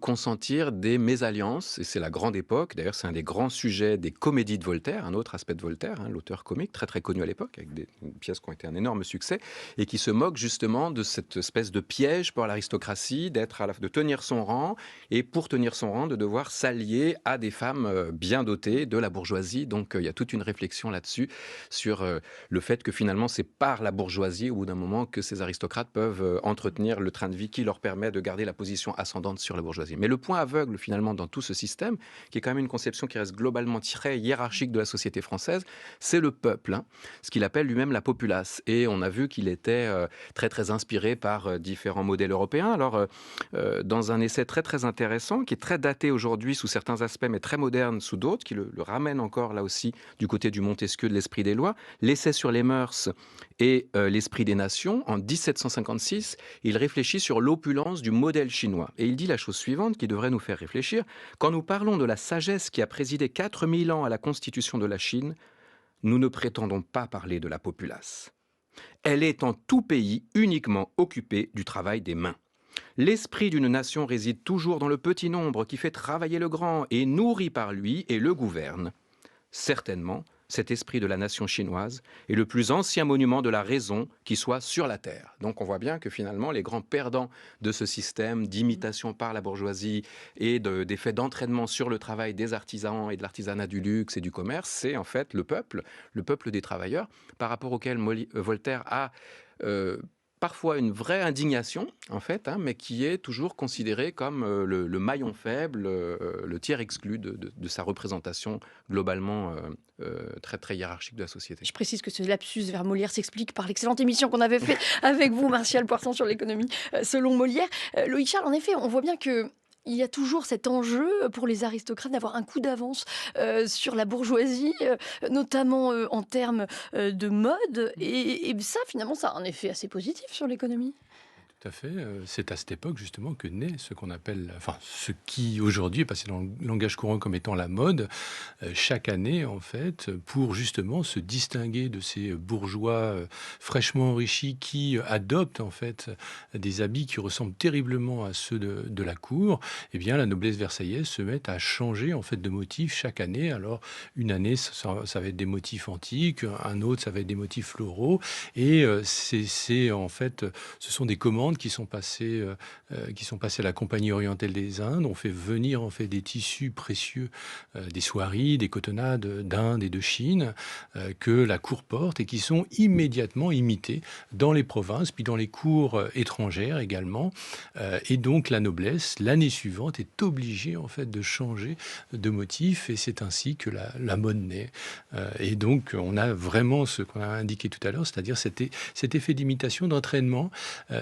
consentir des mésalliances. Et c'est la grande époque. D'ailleurs, c'est un des grands sujets des comédies de Voltaire, un autre aspect de Voltaire, l'auteur comique, très très connu à l'époque, avec des pièces qui ont été un énorme succès et qui se moquent justement de cette espèce de piège pour l'aristocratie de tenir son rang et pour tenir son rang de devoir s'allier à des femmes bien dotées de la bourgeoisie. Donc il y a toute une réflexion là-dessus sur le fait que finalement c'est par la bourgeoisie au bout d'un moment que ces aristocrates peuvent entretenir le train de vie qui leur permet de garder la position ascendante sur la bourgeoisie. Mais le point aveugle finalement dans tout ce système, qui est quand même une conception qui reste globalement très hiérarchique de la société française, c'est le peuple, ce qu'il appelle appelle lui-même la populace. Et on a vu qu'il était très très inspiré par différents modèles européens. Alors, dans un essai très très intéressant, qui est très daté aujourd'hui sous certains aspects, mais très moderne sous d'autres, qui le ramène encore là aussi du côté du Montesquieu de l'esprit des lois, l'essai sur les mœurs et l'esprit des nations, en 1756, il réfléchit sur l'opulence du modèle chinois. Et il dit la chose suivante qui devrait nous faire réfléchir. Quand nous parlons de la sagesse qui a présidé 4000 ans à la constitution de la Chine, nous ne prétendons pas parler de la populace. Elle est en tout pays uniquement occupée du travail des mains. L'esprit d'une nation réside toujours dans le petit nombre qui fait travailler le grand et nourrit par lui et le gouverne. Certainement, cet esprit de la nation chinoise est le plus ancien monument de la raison qui soit sur la terre. Donc on voit bien que finalement les grands perdants de ce système d'imitation par la bourgeoisie et d'effet d'entraînement sur le travail des artisans et de l'artisanat du luxe et du commerce, c'est en fait le peuple des travailleurs, par rapport auquel Voltaire a parfois une vraie indignation, en fait, mais qui est toujours considéré comme le maillon faible, le tiers exclu de sa représentation globalement très, très hiérarchique de la société. Je précise que ce lapsus vers Molière s'explique par l'excellente émission qu'on avait fait avec vous, Martial Poirson, sur l'économie selon Molière. Loïc Charles, en effet, on voit bien que il y a toujours cet enjeu pour les aristocrates d'avoir un coup d'avance sur la bourgeoisie, notamment en termes de mode. Et ça, finalement, ça a un effet assez positif sur l'économie. Tout à fait. C'est à cette époque, justement, que naît ce qu'on appelle, enfin, ce qui aujourd'hui est passé dans le langage courant comme étant la mode, chaque année, en fait, pour justement se distinguer de ces bourgeois fraîchement enrichis qui adoptent, en fait, des habits qui ressemblent terriblement à ceux de la cour. Eh bien, la noblesse versaillaise se met à changer, en fait, de motifs chaque année. Alors, une année, ça va être des motifs antiques, un autre, ça va être des motifs floraux. Et c'est en fait, ce sont des commandes qui sont passées à la Compagnie orientale des Indes. On fait venir en fait des tissus précieux, des soieries, des cotonnades d'Inde et de Chine que la cour porte et qui sont immédiatement imités dans les provinces, puis dans les cours étrangères également. Et donc la noblesse, l'année suivante, est obligée en fait de changer de motif et c'est ainsi que la mode naît. Et donc on a vraiment ce qu'on a indiqué tout à l'heure, c'est-à-dire cet effet d'imitation, d'entraînement.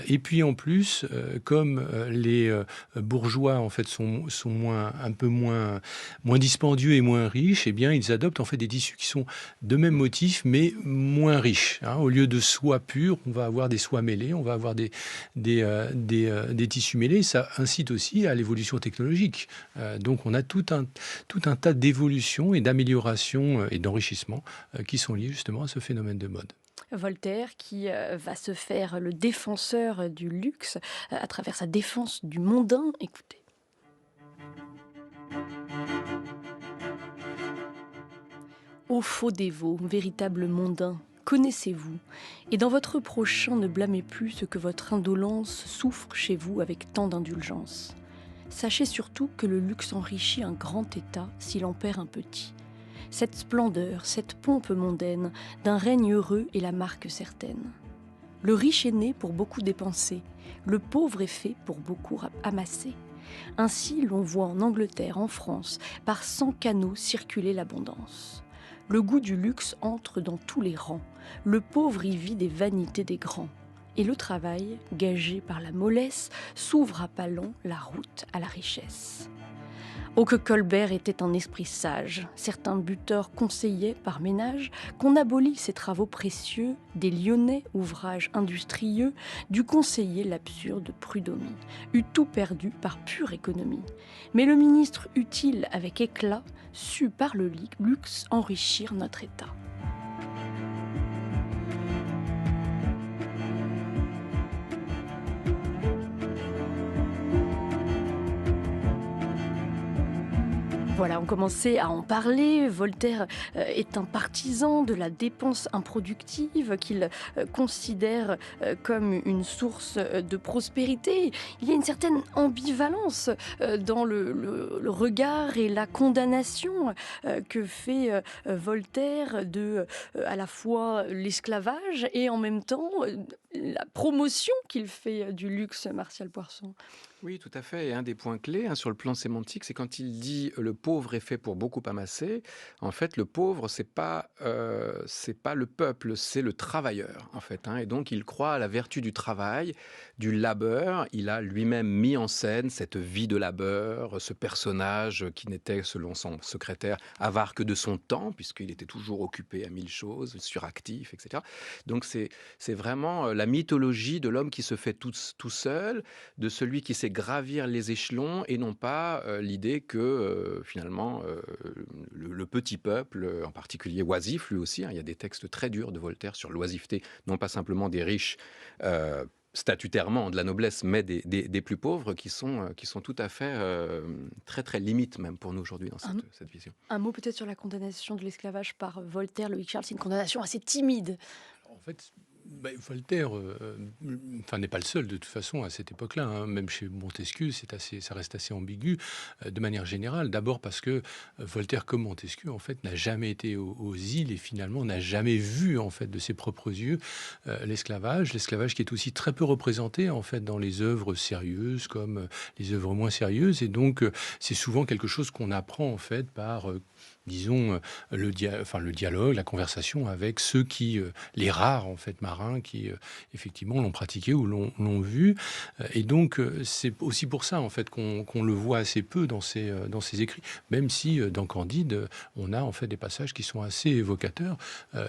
Et puis en plus, comme les bourgeois en fait sont un peu moins dispendieux et moins riches, eh bien ils adoptent en fait des tissus qui sont de même motif mais moins riches. Au lieu de soie pure, on va avoir des soies mêlées, on va avoir des tissus mêlés. Ça incite aussi à l'évolution technologique. Donc on a tout un tas d'évolutions et d'améliorations et d'enrichissements qui sont liés justement à ce phénomène de mode. Voltaire qui va se faire le défenseur du luxe à travers sa défense du mondain. Écoutez. Ô faux dévots, véritables mondains, connaissez-vous, et dans votre prochain ne blâmez plus ce que votre indolence souffre chez vous avec tant d'indulgence. Sachez surtout que le luxe enrichit un grand état s'il en perd un petit. Cette splendeur, cette pompe mondaine d'un règne heureux est la marque certaine. Le riche est né pour beaucoup dépenser, le pauvre est fait pour beaucoup amasser. Ainsi l'on voit en Angleterre, en France, par 100 canaux circuler l'abondance. Le goût du luxe entre dans tous les rangs, le pauvre y vit des vanités des grands. Et le travail, gagé par la mollesse, s'ouvre à pas longs la route à la richesse. Oh que Colbert était un esprit sage, certains buteurs conseillaient par ménage qu'on abolit ces travaux précieux, des Lyonnais ouvrages industrieux, du conseiller l'absurde Prud'homme, eut tout perdu par pure économie. Mais le ministre utile avec éclat sut par le luxe enrichir notre État. Voilà, on commençait à en parler. Voltaire est un partisan de la dépense improductive qu'il considère comme une source de prospérité. Il y a une certaine ambivalence dans le regard et la condamnation que fait Voltaire de à la fois l'esclavage et en même temps la promotion qu'il fait du luxe, Martial Poirson. Oui, tout à fait. Et un des points clés sur le plan sémantique, c'est quand il dit le pauvre est fait pour beaucoup amasser. En fait, le pauvre, c'est pas le peuple, c'est le travailleur, en fait. Et donc, il croit à la vertu du travail, du labeur. Il a lui-même mis en scène cette vie de labeur, ce personnage qui n'était, selon son secrétaire, avare que de son temps, puisqu'il était toujours occupé à 1000 choses, suractif, etc. Donc, c'est vraiment la mythologie de l'homme qui se fait tout seul, de celui qui sait gravir les échelons, et non pas l'idée que, finalement, le petit peuple, en particulier oisif, lui aussi, il y a des textes très durs de Voltaire sur l'oisiveté, non pas simplement des riches, statutairement de la noblesse, mais des plus pauvres qui sont tout à fait très très limites même pour nous aujourd'hui dans cette vision. Un mot peut-être sur la condamnation de l'esclavage par Voltaire, Loïc Charles, c'est une condamnation assez timide. En fait, Voltaire n'est pas le seul de toute façon à cette époque-là. Même chez Montesquieu, ça reste assez ambigu de manière générale. D'abord parce que Voltaire, comme Montesquieu, en fait, n'a jamais été aux îles et finalement n'a jamais vu en fait de ses propres yeux l'esclavage qui est aussi très peu représenté en fait dans les œuvres sérieuses comme les œuvres moins sérieuses. Et donc c'est souvent quelque chose qu'on apprend en fait par disons, le dialogue, la conversation avec ceux qui, les rares en fait marins qui effectivement l'ont pratiqué ou l'ont vu. Et donc c'est aussi pour ça en fait qu'on le voit assez peu dans ses écrits, même si dans Candide on a en fait des passages qui sont assez évocateurs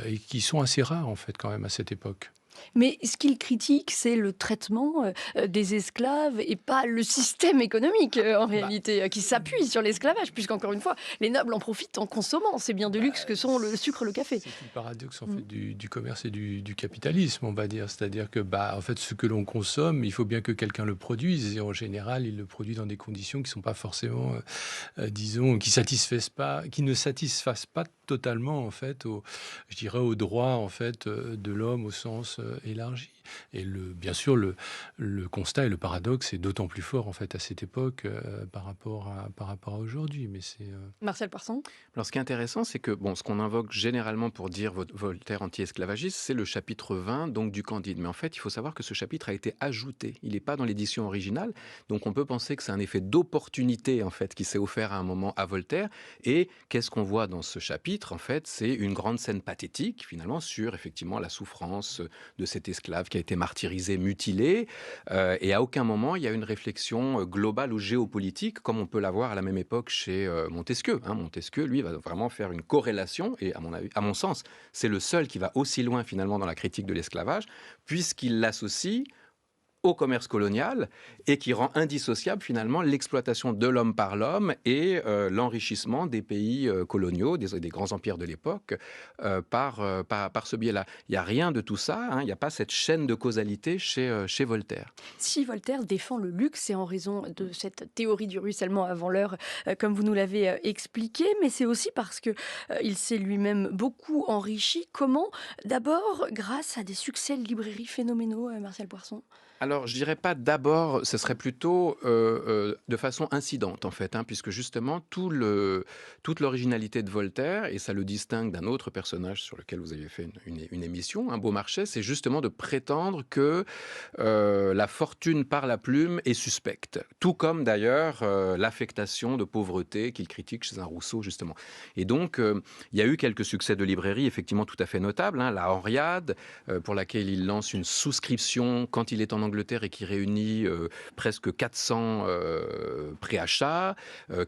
et qui sont assez rares en fait quand même à cette époque. Mais ce qu'il critique, c'est le traitement des esclaves et pas le système économique, en réalité, qui s'appuie sur l'esclavage, puisqu'encore une fois, les nobles en profitent en consommant ces biens de luxe que sont le sucre et le café. C'est le paradoxe en fait, du commerce et du capitalisme, on va dire. C'est-à-dire que en fait, ce que l'on consomme, il faut bien que quelqu'un le produise. Et en général, il le produit dans des conditions qui ne sont pas forcément, disons, qui ne satisfassent pas totalement en fait au droit en fait de l'homme au sens élargi. Et bien sûr le constat et le paradoxe est d'autant plus fort en fait à cette époque par rapport à aujourd'hui. Mais c'est Martial Poirson. Alors ce qui est intéressant, c'est que ce qu'on invoque généralement pour dire Voltaire anti-esclavagiste, c'est le chapitre 20 donc du Candide. Mais en fait, il faut savoir que ce chapitre a été ajouté. Il n'est pas dans l'édition originale, donc on peut penser que c'est un effet d'opportunité en fait qui s'est offert à un moment à Voltaire. Et qu'est-ce qu'on voit dans ce chapitre? En fait, c'est une grande scène pathétique finalement sur effectivement la souffrance de cet esclave qui a été martyrisé, mutilé, et à aucun moment il y a une réflexion globale ou géopolitique comme on peut l'avoir à la même époque chez Montesquieu. Montesquieu, lui, va vraiment faire une corrélation, et à mon sens, c'est le seul qui va aussi loin finalement dans la critique de l'esclavage, puisqu'il l'associe au commerce colonial et qui rend indissociable finalement l'exploitation de l'homme par l'homme et l'enrichissement des pays coloniaux, des grands empires de l'époque par ce biais-là. Il n'y a rien de tout ça, il n'y a pas cette chaîne de causalité chez Voltaire. Si Voltaire défend le luxe, c'est en raison de cette théorie du ruissellement avant l'heure, comme vous nous l'avez expliqué, mais c'est aussi parce qu'il s'est lui-même beaucoup enrichi. Comment? D'abord, grâce à des succès de librairie phénoménaux, Martial Poirson. Alors, je dirais pas d'abord, ce serait plutôt de façon incidente, en fait, puisque justement, toute l'originalité de Voltaire, et ça le distingue d'un autre personnage sur lequel vous avez fait une émission, Beaumarchais, c'est justement de prétendre que la fortune par la plume est suspecte, tout comme d'ailleurs l'affectation de pauvreté qu'il critique chez un Rousseau, justement. Et donc, il y a eu quelques succès de librairie, effectivement, tout à fait notables, la Henriade, pour laquelle il lance une souscription quand il est en Angleterre et qui réunit presque 400 préachats,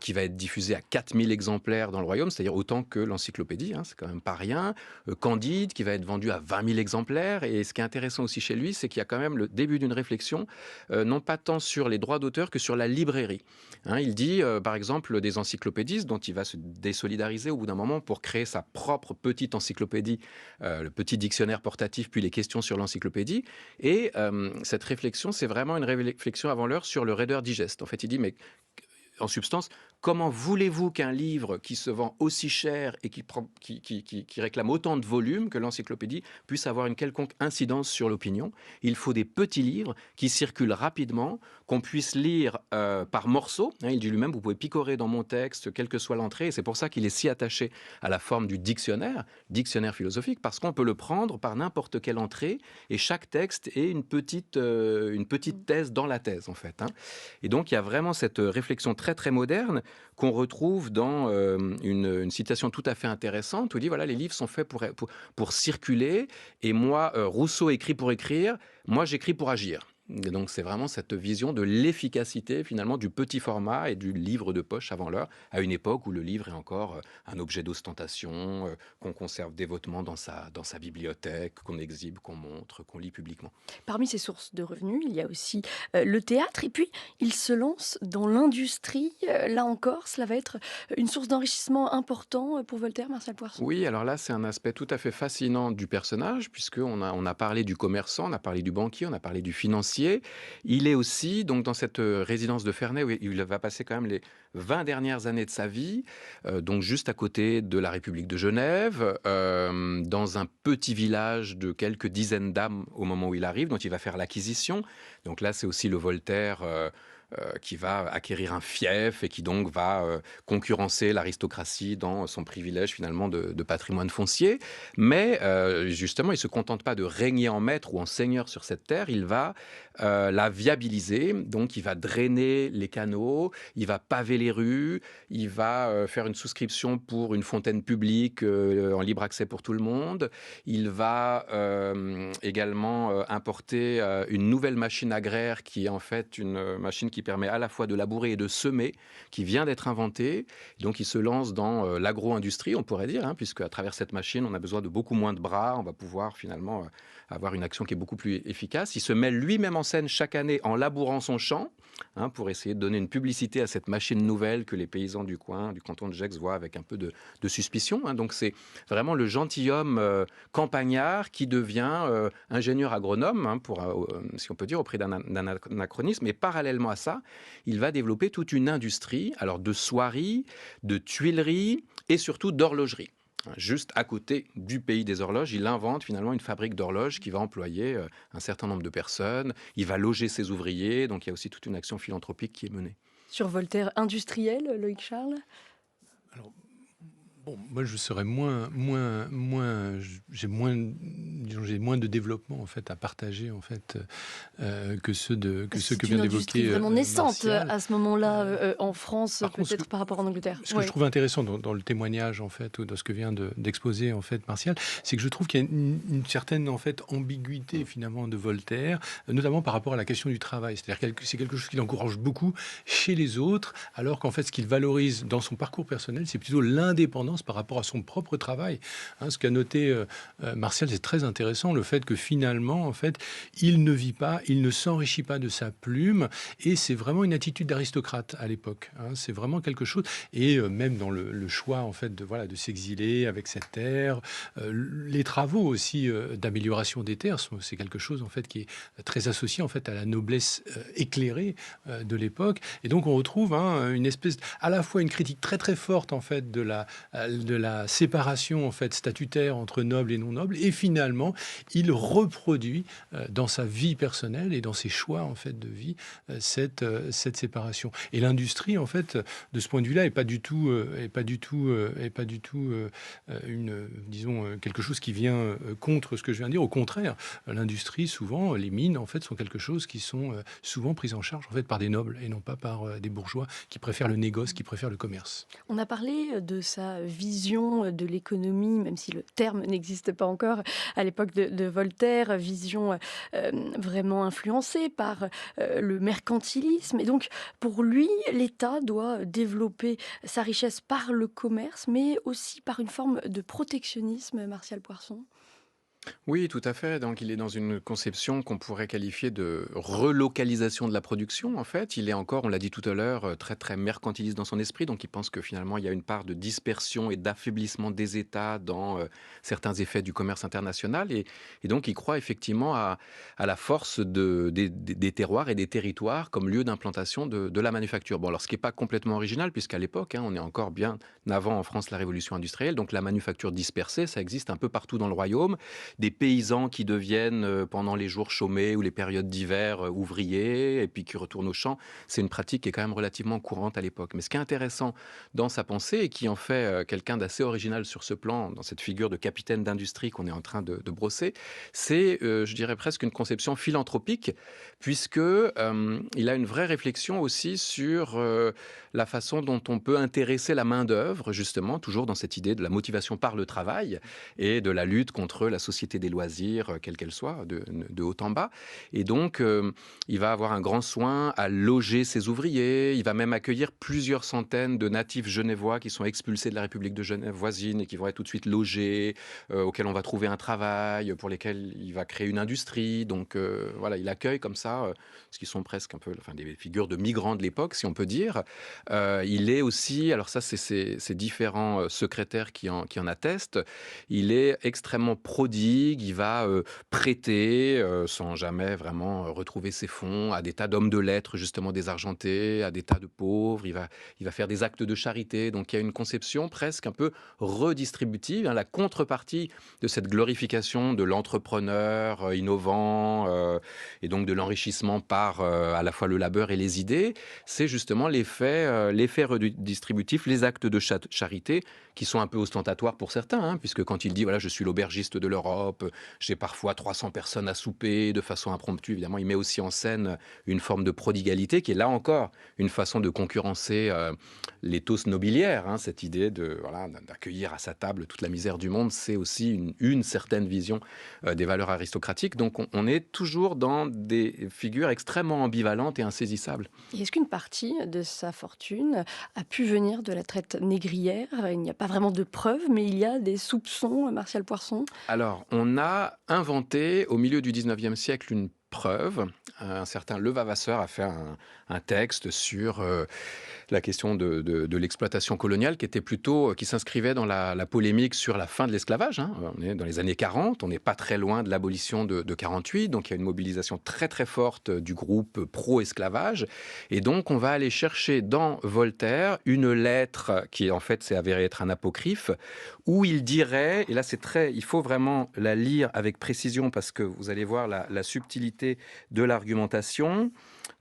qui va être diffusé à 4000 exemplaires dans le royaume, c'est-à-dire autant que l'encyclopédie, c'est quand même pas rien. Candide, qui va être vendu à 20 000 exemplaires. Et ce qui est intéressant aussi chez lui, c'est qu'il y a quand même le début d'une réflexion, non pas tant sur les droits d'auteur que sur la librairie. Il dit, par exemple, des encyclopédistes dont il va se désolidariser au bout d'un moment pour créer sa propre petite encyclopédie, le petit dictionnaire portatif, puis les questions sur l'encyclopédie. Et cette réflexion, c'est vraiment une réflexion avant l'heure sur le Reader Digest. En fait, il dit, mais en substance, comment voulez-vous qu'un livre qui se vend aussi cher et qui réclame autant de volume que l'encyclopédie puisse avoir une quelconque incidence sur l'opinion? Il faut des petits livres qui circulent rapidement, qu'on puisse lire par morceaux. Il dit lui-même, vous pouvez picorer dans mon texte, quelle que soit l'entrée. Et c'est pour ça qu'il est si attaché à la forme du dictionnaire philosophique, parce qu'on peut le prendre par n'importe quelle entrée, et chaque texte est une petite thèse dans la thèse, en fait. Et donc, il y a vraiment cette réflexion très, très moderne qu'on retrouve dans une citation tout à fait intéressante où il dit, voilà, les livres sont faits pour circuler, et moi, Rousseau écrit pour écrire, moi j'écris pour agir. Et donc c'est vraiment cette vision de l'efficacité finalement du petit format et du livre de poche avant l'heure, à une époque où le livre est encore un objet d'ostentation, qu'on conserve dévotement dans sa bibliothèque, qu'on exhibe, qu'on montre, qu'on lit publiquement. Parmi ses sources de revenus, il y a aussi le théâtre, et puis il se lance dans l'industrie. Là encore, cela va être une source d'enrichissement important pour Voltaire, Martial Poirson. Oui, alors là, c'est un aspect tout à fait fascinant du personnage, puisqu'on a parlé du commerçant, on a parlé du banquier, on a parlé du financier. Il est aussi donc dans cette résidence de Ferney où il va passer quand même les 20 dernières années de sa vie, donc juste à côté de la République de Genève, dans un petit village de quelques dizaines d'âmes au moment où il arrive, dont il va faire l'acquisition. Donc là, c'est aussi le Voltaire qui va acquérir un fief et qui donc va concurrencer l'aristocratie dans son privilège finalement de patrimoine foncier. Mais justement, il ne se contente pas de régner en maître ou en seigneur sur cette terre, il va la viabiliser. Donc il va drainer les canaux, il va paver les rues, il va faire une souscription pour une fontaine publique en libre accès pour tout le monde. Il va également importer une nouvelle machine agraire qui est en fait une machine qui permet à la fois de labourer et de semer, qui vient d'être inventée. Donc il se lance dans l'agro-industrie, on pourrait dire, puisque à travers cette machine, on a besoin de beaucoup moins de bras, on va pouvoir finalement avoir une action qui est beaucoup plus efficace. Il se met lui-même en scène chaque année en labourant son champ, pour essayer de donner une publicité à cette machine nouvelle que les paysans du coin, du canton de Gex, voient avec un peu de suspicion. Donc c'est vraiment le gentilhomme campagnard qui devient ingénieur agronome, si on peut dire, auprès d'un anachronisme. Et parallèlement à ça, il va développer toute une industrie, alors de soierie, de tuilerie et surtout d'horlogerie. Juste à côté du pays des horloges, il invente finalement une fabrique d'horloges qui va employer un certain nombre de personnes. Il va loger ses ouvriers, donc il y a aussi toute une action philanthropique qui est menée. Sur Voltaire industriel, Loïc Charles ? Alors, moi je serais j'ai moins de développement en fait à partager en fait que ceux que vient d'évoquer. C'est vraiment naissante Martial. à ce moment-là en France, peut-être par rapport en Angleterre. Ce que je trouve intéressant dans le témoignage en fait ou dans ce que vient d'exposer en fait Martial, c'est que je trouve qu'il y a une certaine en fait ambiguïté finalement de Voltaire, notamment par rapport à la question du travail. C'est-à-dire que c'est quelque chose qu'il encourage beaucoup chez les autres, alors qu'en fait ce qu'il valorise dans son parcours personnel, c'est plutôt l'indépendance par rapport à son propre travail. Ce qu'a noté Martial, c'est très intéressant, le fait que finalement, en fait, il ne vit pas, il ne s'enrichit pas de sa plume, et c'est vraiment une attitude d'aristocrate à l'époque. C'est vraiment quelque chose, et même dans le choix, en fait, de s'exiler avec cette terre, les travaux aussi d'amélioration des terres, c'est quelque chose, en fait, qui est très associé, en fait, à la noblesse éclairée de l'époque, et donc on retrouve une espèce, à la fois une critique très très forte, en fait, de la séparation en fait statutaire entre nobles et non nobles, et finalement il reproduit dans sa vie personnelle et dans ses choix en fait de vie cette séparation. Et l'industrie en fait de ce point de vue-là est pas du tout quelque chose qui vient contre ce que je viens de dire. Au contraire, l'industrie souvent, les mines en fait sont quelque chose qui sont souvent prises en charge en fait par des nobles et non pas par des bourgeois qui préfèrent le négoce, qui préfèrent le commerce. On a parlé de sa vision de l'économie, même si le terme n'existe pas encore à l'époque de Voltaire, vision vraiment influencée par le mercantilisme. Et donc, pour lui, l'État doit développer sa richesse par le commerce, mais aussi par une forme de protectionnisme, Martial Poirson. Oui, tout à fait. Donc, il est dans une conception qu'on pourrait qualifier de relocalisation de la production, en fait. Il est encore, on l'a dit tout à l'heure, très, très mercantiliste dans son esprit. Donc, il pense que finalement, il y a une part de dispersion et d'affaiblissement des États dans certains effets du commerce international. Et donc, il croit effectivement à la force des terroirs et des territoires comme lieu d'implantation de la manufacture. Bon, alors, ce qui n'est pas complètement original, puisqu'à l'époque, on est encore bien avant en France la révolution industrielle. Donc, la manufacture dispersée, ça existe un peu partout dans le royaume. des paysans qui deviennent, pendant les jours chômés ou les périodes d'hiver, ouvriers, et puis qui retournent au champ. C'est une pratique qui est quand même relativement courante à l'époque. Mais ce qui est intéressant dans sa pensée, et qui en fait quelqu'un d'assez original sur ce plan, dans cette figure de capitaine d'industrie qu'on est en train de brosser, c'est, je dirais presque une conception philanthropique, puisque il a une vraie réflexion aussi sur la façon dont on peut intéresser la main-d'œuvre, justement, toujours dans cette idée de la motivation par le travail et de la lutte contre la société des loisirs, quelle qu'elle soit, de haut en bas. Et donc, il va avoir un grand soin à loger ses ouvriers. Il va même accueillir plusieurs centaines de natifs genevois qui sont expulsés de la République de Genève voisine et qui vont être tout de suite logés, auxquels on va trouver un travail, pour lesquels il va créer une industrie. Donc, voilà, il accueille comme ça, ce qui sont presque un peu des figures de migrants de l'époque, si on peut dire. Il est aussi, alors ça, c'est ces différents secrétaires qui en attestent, il est extrêmement prodigue, il va prêter, sans jamais vraiment retrouver ses fonds, à des tas d'hommes de lettres, justement désargentés, à des tas de pauvres, il va faire des actes de charité. Donc il y a une conception presque un peu redistributive, la contrepartie de cette glorification de l'entrepreneur innovant, et donc de l'enrichissement par à la fois le labeur et les idées, c'est justement l'effet redistributif, les actes de charité qui sont un peu ostentatoires pour certains, puisque quand il dit voilà, je suis l'aubergiste de l'Europe, j'ai parfois 300 personnes à souper de façon impromptue, évidemment, il met aussi en scène une forme de prodigalité qui est là encore une façon de concurrencer l'éthos nobiliaire, cette idée d'accueillir à sa table toute la misère du monde, c'est aussi une certaine vision des valeurs aristocratiques. Donc on est toujours dans des figures extrêmement ambivalentes et insaisissables. Et est-ce qu'une partie de sa fortune a pu venir de la traite négrière? Il n'y a pas vraiment de preuves, mais il y a des soupçons, Martial Poirson. Alors, on a inventé au milieu du 19e siècle une preuve. Un certain Levavasseur a fait un texte sur la question de l'exploitation coloniale qui s'inscrivait dans la polémique sur la fin de l'esclavage. On est dans les années 40, on n'est pas très loin de l'abolition de 48, donc il y a une mobilisation très très forte du groupe pro-esclavage. Et donc on va aller chercher dans Voltaire une lettre qui en fait s'est avérée être un apocryphe, où il dirait, et là il faut vraiment la lire avec précision parce que vous allez voir la subtilité de l'argumentation.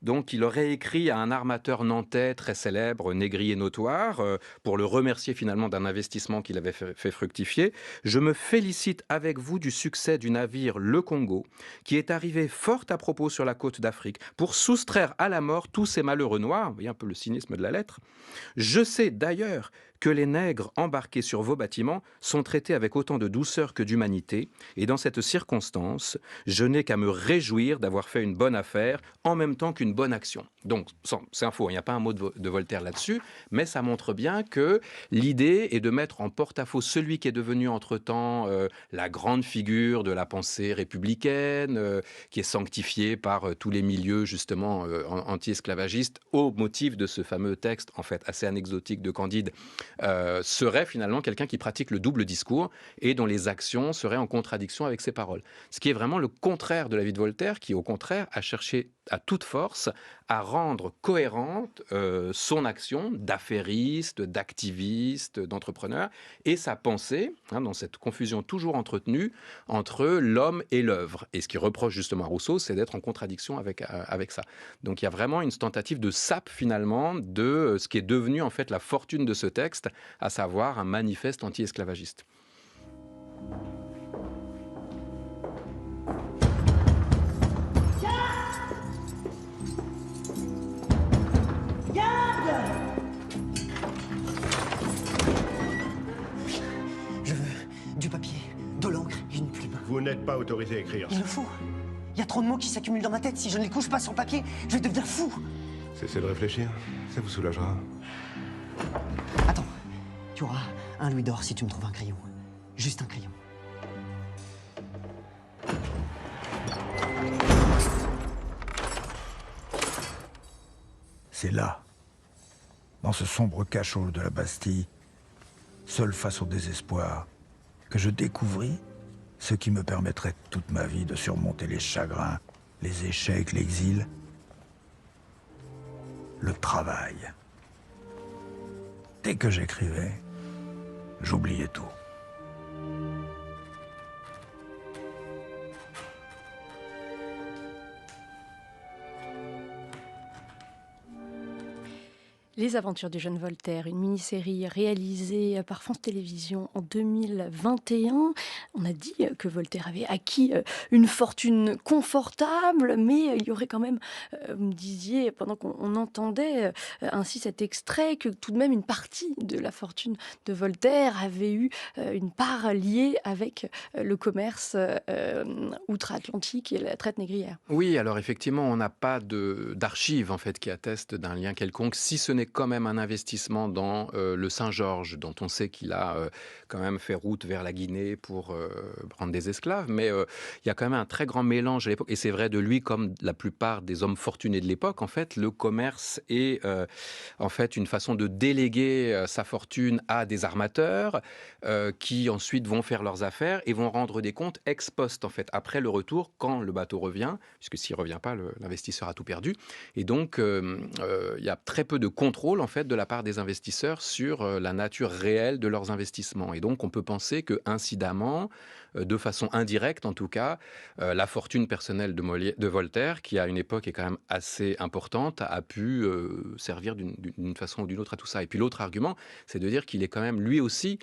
Donc, il aurait écrit à un armateur nantais très célèbre, négrier notoire, pour le remercier finalement d'un investissement qu'il avait fait fructifier. « Je me félicite avec vous du succès du navire Le Congo, qui est arrivé fort à propos sur la côte d'Afrique pour soustraire à la mort tous ces malheureux noirs. » Vous voyez un peu le cynisme de la lettre. « Je sais d'ailleurs que les nègres embarqués sur vos bâtiments sont traités avec autant de douceur que d'humanité, et dans cette circonstance, je n'ai qu'à me réjouir d'avoir fait une bonne affaire en même temps qu'une bonne action. » Donc, c'est un faux, il n'y a pas un mot de Voltaire là-dessus, mais ça montre bien que l'idée est de mettre en porte-à-faux celui qui est devenu entre-temps la grande figure de la pensée républicaine, qui est sanctifié par tous les milieux justement anti-esclavagistes, au motif de ce fameux texte, en fait, assez anecdotique de Candide, serait finalement quelqu'un qui pratique le double discours et dont les actions seraient en contradiction avec ses paroles. Ce qui est vraiment le contraire de la vie de Voltaire, qui au contraire a cherché à toute force à rendre cohérente son action d'affairiste, d'activiste, d'entrepreneur et sa pensée, dans cette confusion toujours entretenue entre l'homme et l'œuvre. Et ce qu'il reproche justement à Rousseau, c'est d'être en contradiction avec ça. Donc il y a vraiment une tentative de sape finalement de ce qui est devenu en fait la fortune de ce texte, à savoir un manifeste anti-esclavagiste. Je veux du papier, de l'encre et une plume. Vous n'êtes pas autorisé à écrire. Il le faut. Il y a trop de mots qui s'accumulent dans ma tête. Si je ne les couche pas sur papier, je vais devenir fou. Cessez de réfléchir, ça vous soulagera. Attends, tu auras un louis d'or si tu me trouves un crayon. Juste un crayon. C'est là, dans ce sombre cachot de la Bastille, seul face au désespoir, que je découvris ce qui me permettrait toute ma vie de surmonter les chagrins, les échecs, l'exil. Le travail. Dès que j'écrivais, j'oubliais tout. Les aventures du jeune Voltaire, une mini-série réalisée par France Télévisions en 2021. On a dit que Voltaire avait acquis une fortune confortable, mais il y aurait quand même, vous me disiez, pendant qu'on entendait ainsi cet extrait, que tout de même une partie de la fortune de Voltaire avait eu une part liée avec le commerce outre-Atlantique et la traite négrière. Oui, alors effectivement, on n'a pas d'archives en fait qui attestent d'un lien quelconque, si ce n'est quand même un investissement dans le Saint-Georges, dont on sait qu'il a quand même fait route vers la Guinée pour prendre des esclaves, mais il y a quand même un très grand mélange à l'époque, et c'est vrai de lui comme de la plupart des hommes fortunés de l'époque. En fait, le commerce est en fait une façon de déléguer sa fortune à des armateurs qui ensuite vont faire leurs affaires et vont rendre des comptes ex post, en fait, après le retour, quand le bateau revient, puisque s'il ne revient pas, l'investisseur a tout perdu. Et donc, il y a très peu de contrôle, en fait, de la part des investisseurs sur la nature réelle de leurs investissements. Et donc, on peut penser que, incidemment, de façon indirecte en tout cas, la fortune personnelle de Voltaire, qui à une époque est quand même assez importante, a pu servir d'une façon ou d'une autre à tout ça. Et puis l'autre argument, c'est de dire qu'il est quand même lui aussi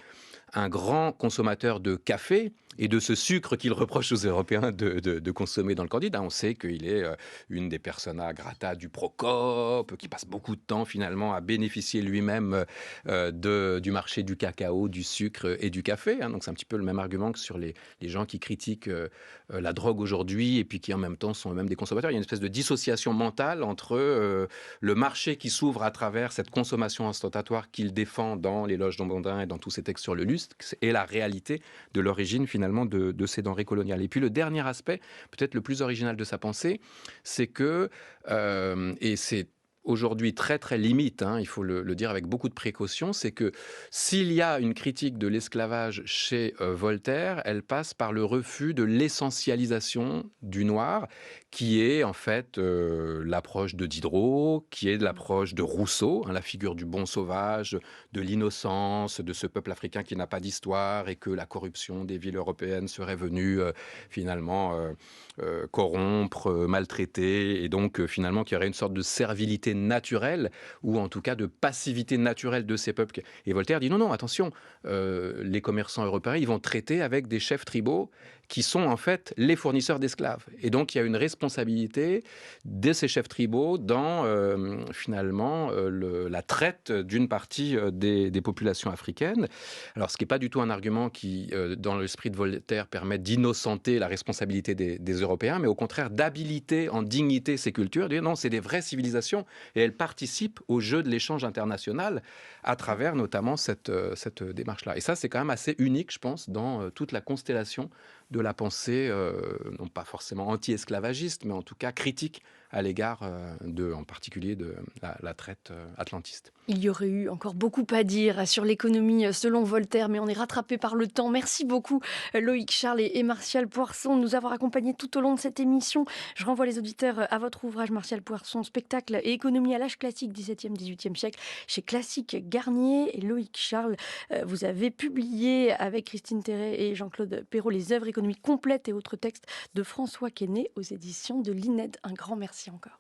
un grand consommateur de café et de ce sucre qu'il reproche aux Européens de consommer dans le Candide. On sait qu'il est une des persona grata du Procope, qui passe beaucoup de temps finalement à bénéficier lui-même du marché du cacao, du sucre et du café. Donc c'est un petit peu le même argument que sur les gens qui critiquent la drogue aujourd'hui et puis qui en même temps sont eux-mêmes des consommateurs. Il y a une espèce de dissociation mentale entre le marché qui s'ouvre à travers cette consommation ostentatoire qu'il défend dans l'éloge d'Ambondin et dans tous ses textes sur le lustre et la réalité de l'origine finalement de ces denrées coloniales. Et puis le dernier aspect, peut-être le plus original de sa pensée, c'est que, et c'est aujourd'hui très très limite, il faut le dire avec beaucoup de précaution, c'est que s'il y a une critique de l'esclavage chez Voltaire, elle passe par le refus de l'essentialisation du noir, qui est en fait l'approche de Diderot, qui est l'approche de Rousseau, la figure du bon sauvage, de l'innocence, de ce peuple africain qui n'a pas d'histoire et que la corruption des villes européennes serait venue finalement corrompre, maltraiter, et donc finalement qu'il y aurait une sorte de servilité naturelle, ou en tout cas de passivité naturelle de ces peuples. Et Voltaire dit non, attention, les commerçants européens, ils vont traiter avec des chefs tribaux qui sont en fait les fournisseurs d'esclaves. Et donc il y a une responsabilité de ces chefs tribaux dans finalement la traite d'une partie des populations africaines. Alors ce qui n'est pas du tout un argument qui, dans l'esprit de Voltaire, permet d'innocenter la responsabilité des Européens, mais au contraire d'habiliter en dignité ces cultures, de dire non, c'est des vraies civilisations et elles participent au jeu de l'échange international à travers notamment cette démarche-là. Et ça, c'est quand même assez unique, je pense, dans toute la constellation de la pensée, non pas forcément anti-esclavagiste, mais en tout cas critique à l'égard en particulier de la traite atlantiste. Il y aurait eu encore beaucoup à dire sur l'économie selon Voltaire, mais on est rattrapé par le temps. Merci beaucoup Loïc Charles et Martial Poirson de nous avoir accompagnés tout au long de cette émission. Je renvoie les auditeurs à votre ouvrage Martial Poirson, Spectacle et économie à l'âge classique 17e, 18e siècle, chez Classique Garnier. Et Loïc Charles, vous avez publié avec Christine Terret et Jean-Claude Perrault les œuvres économiques complètes et autres textes de François Quesnay aux éditions de l'INED. Un grand merci encore.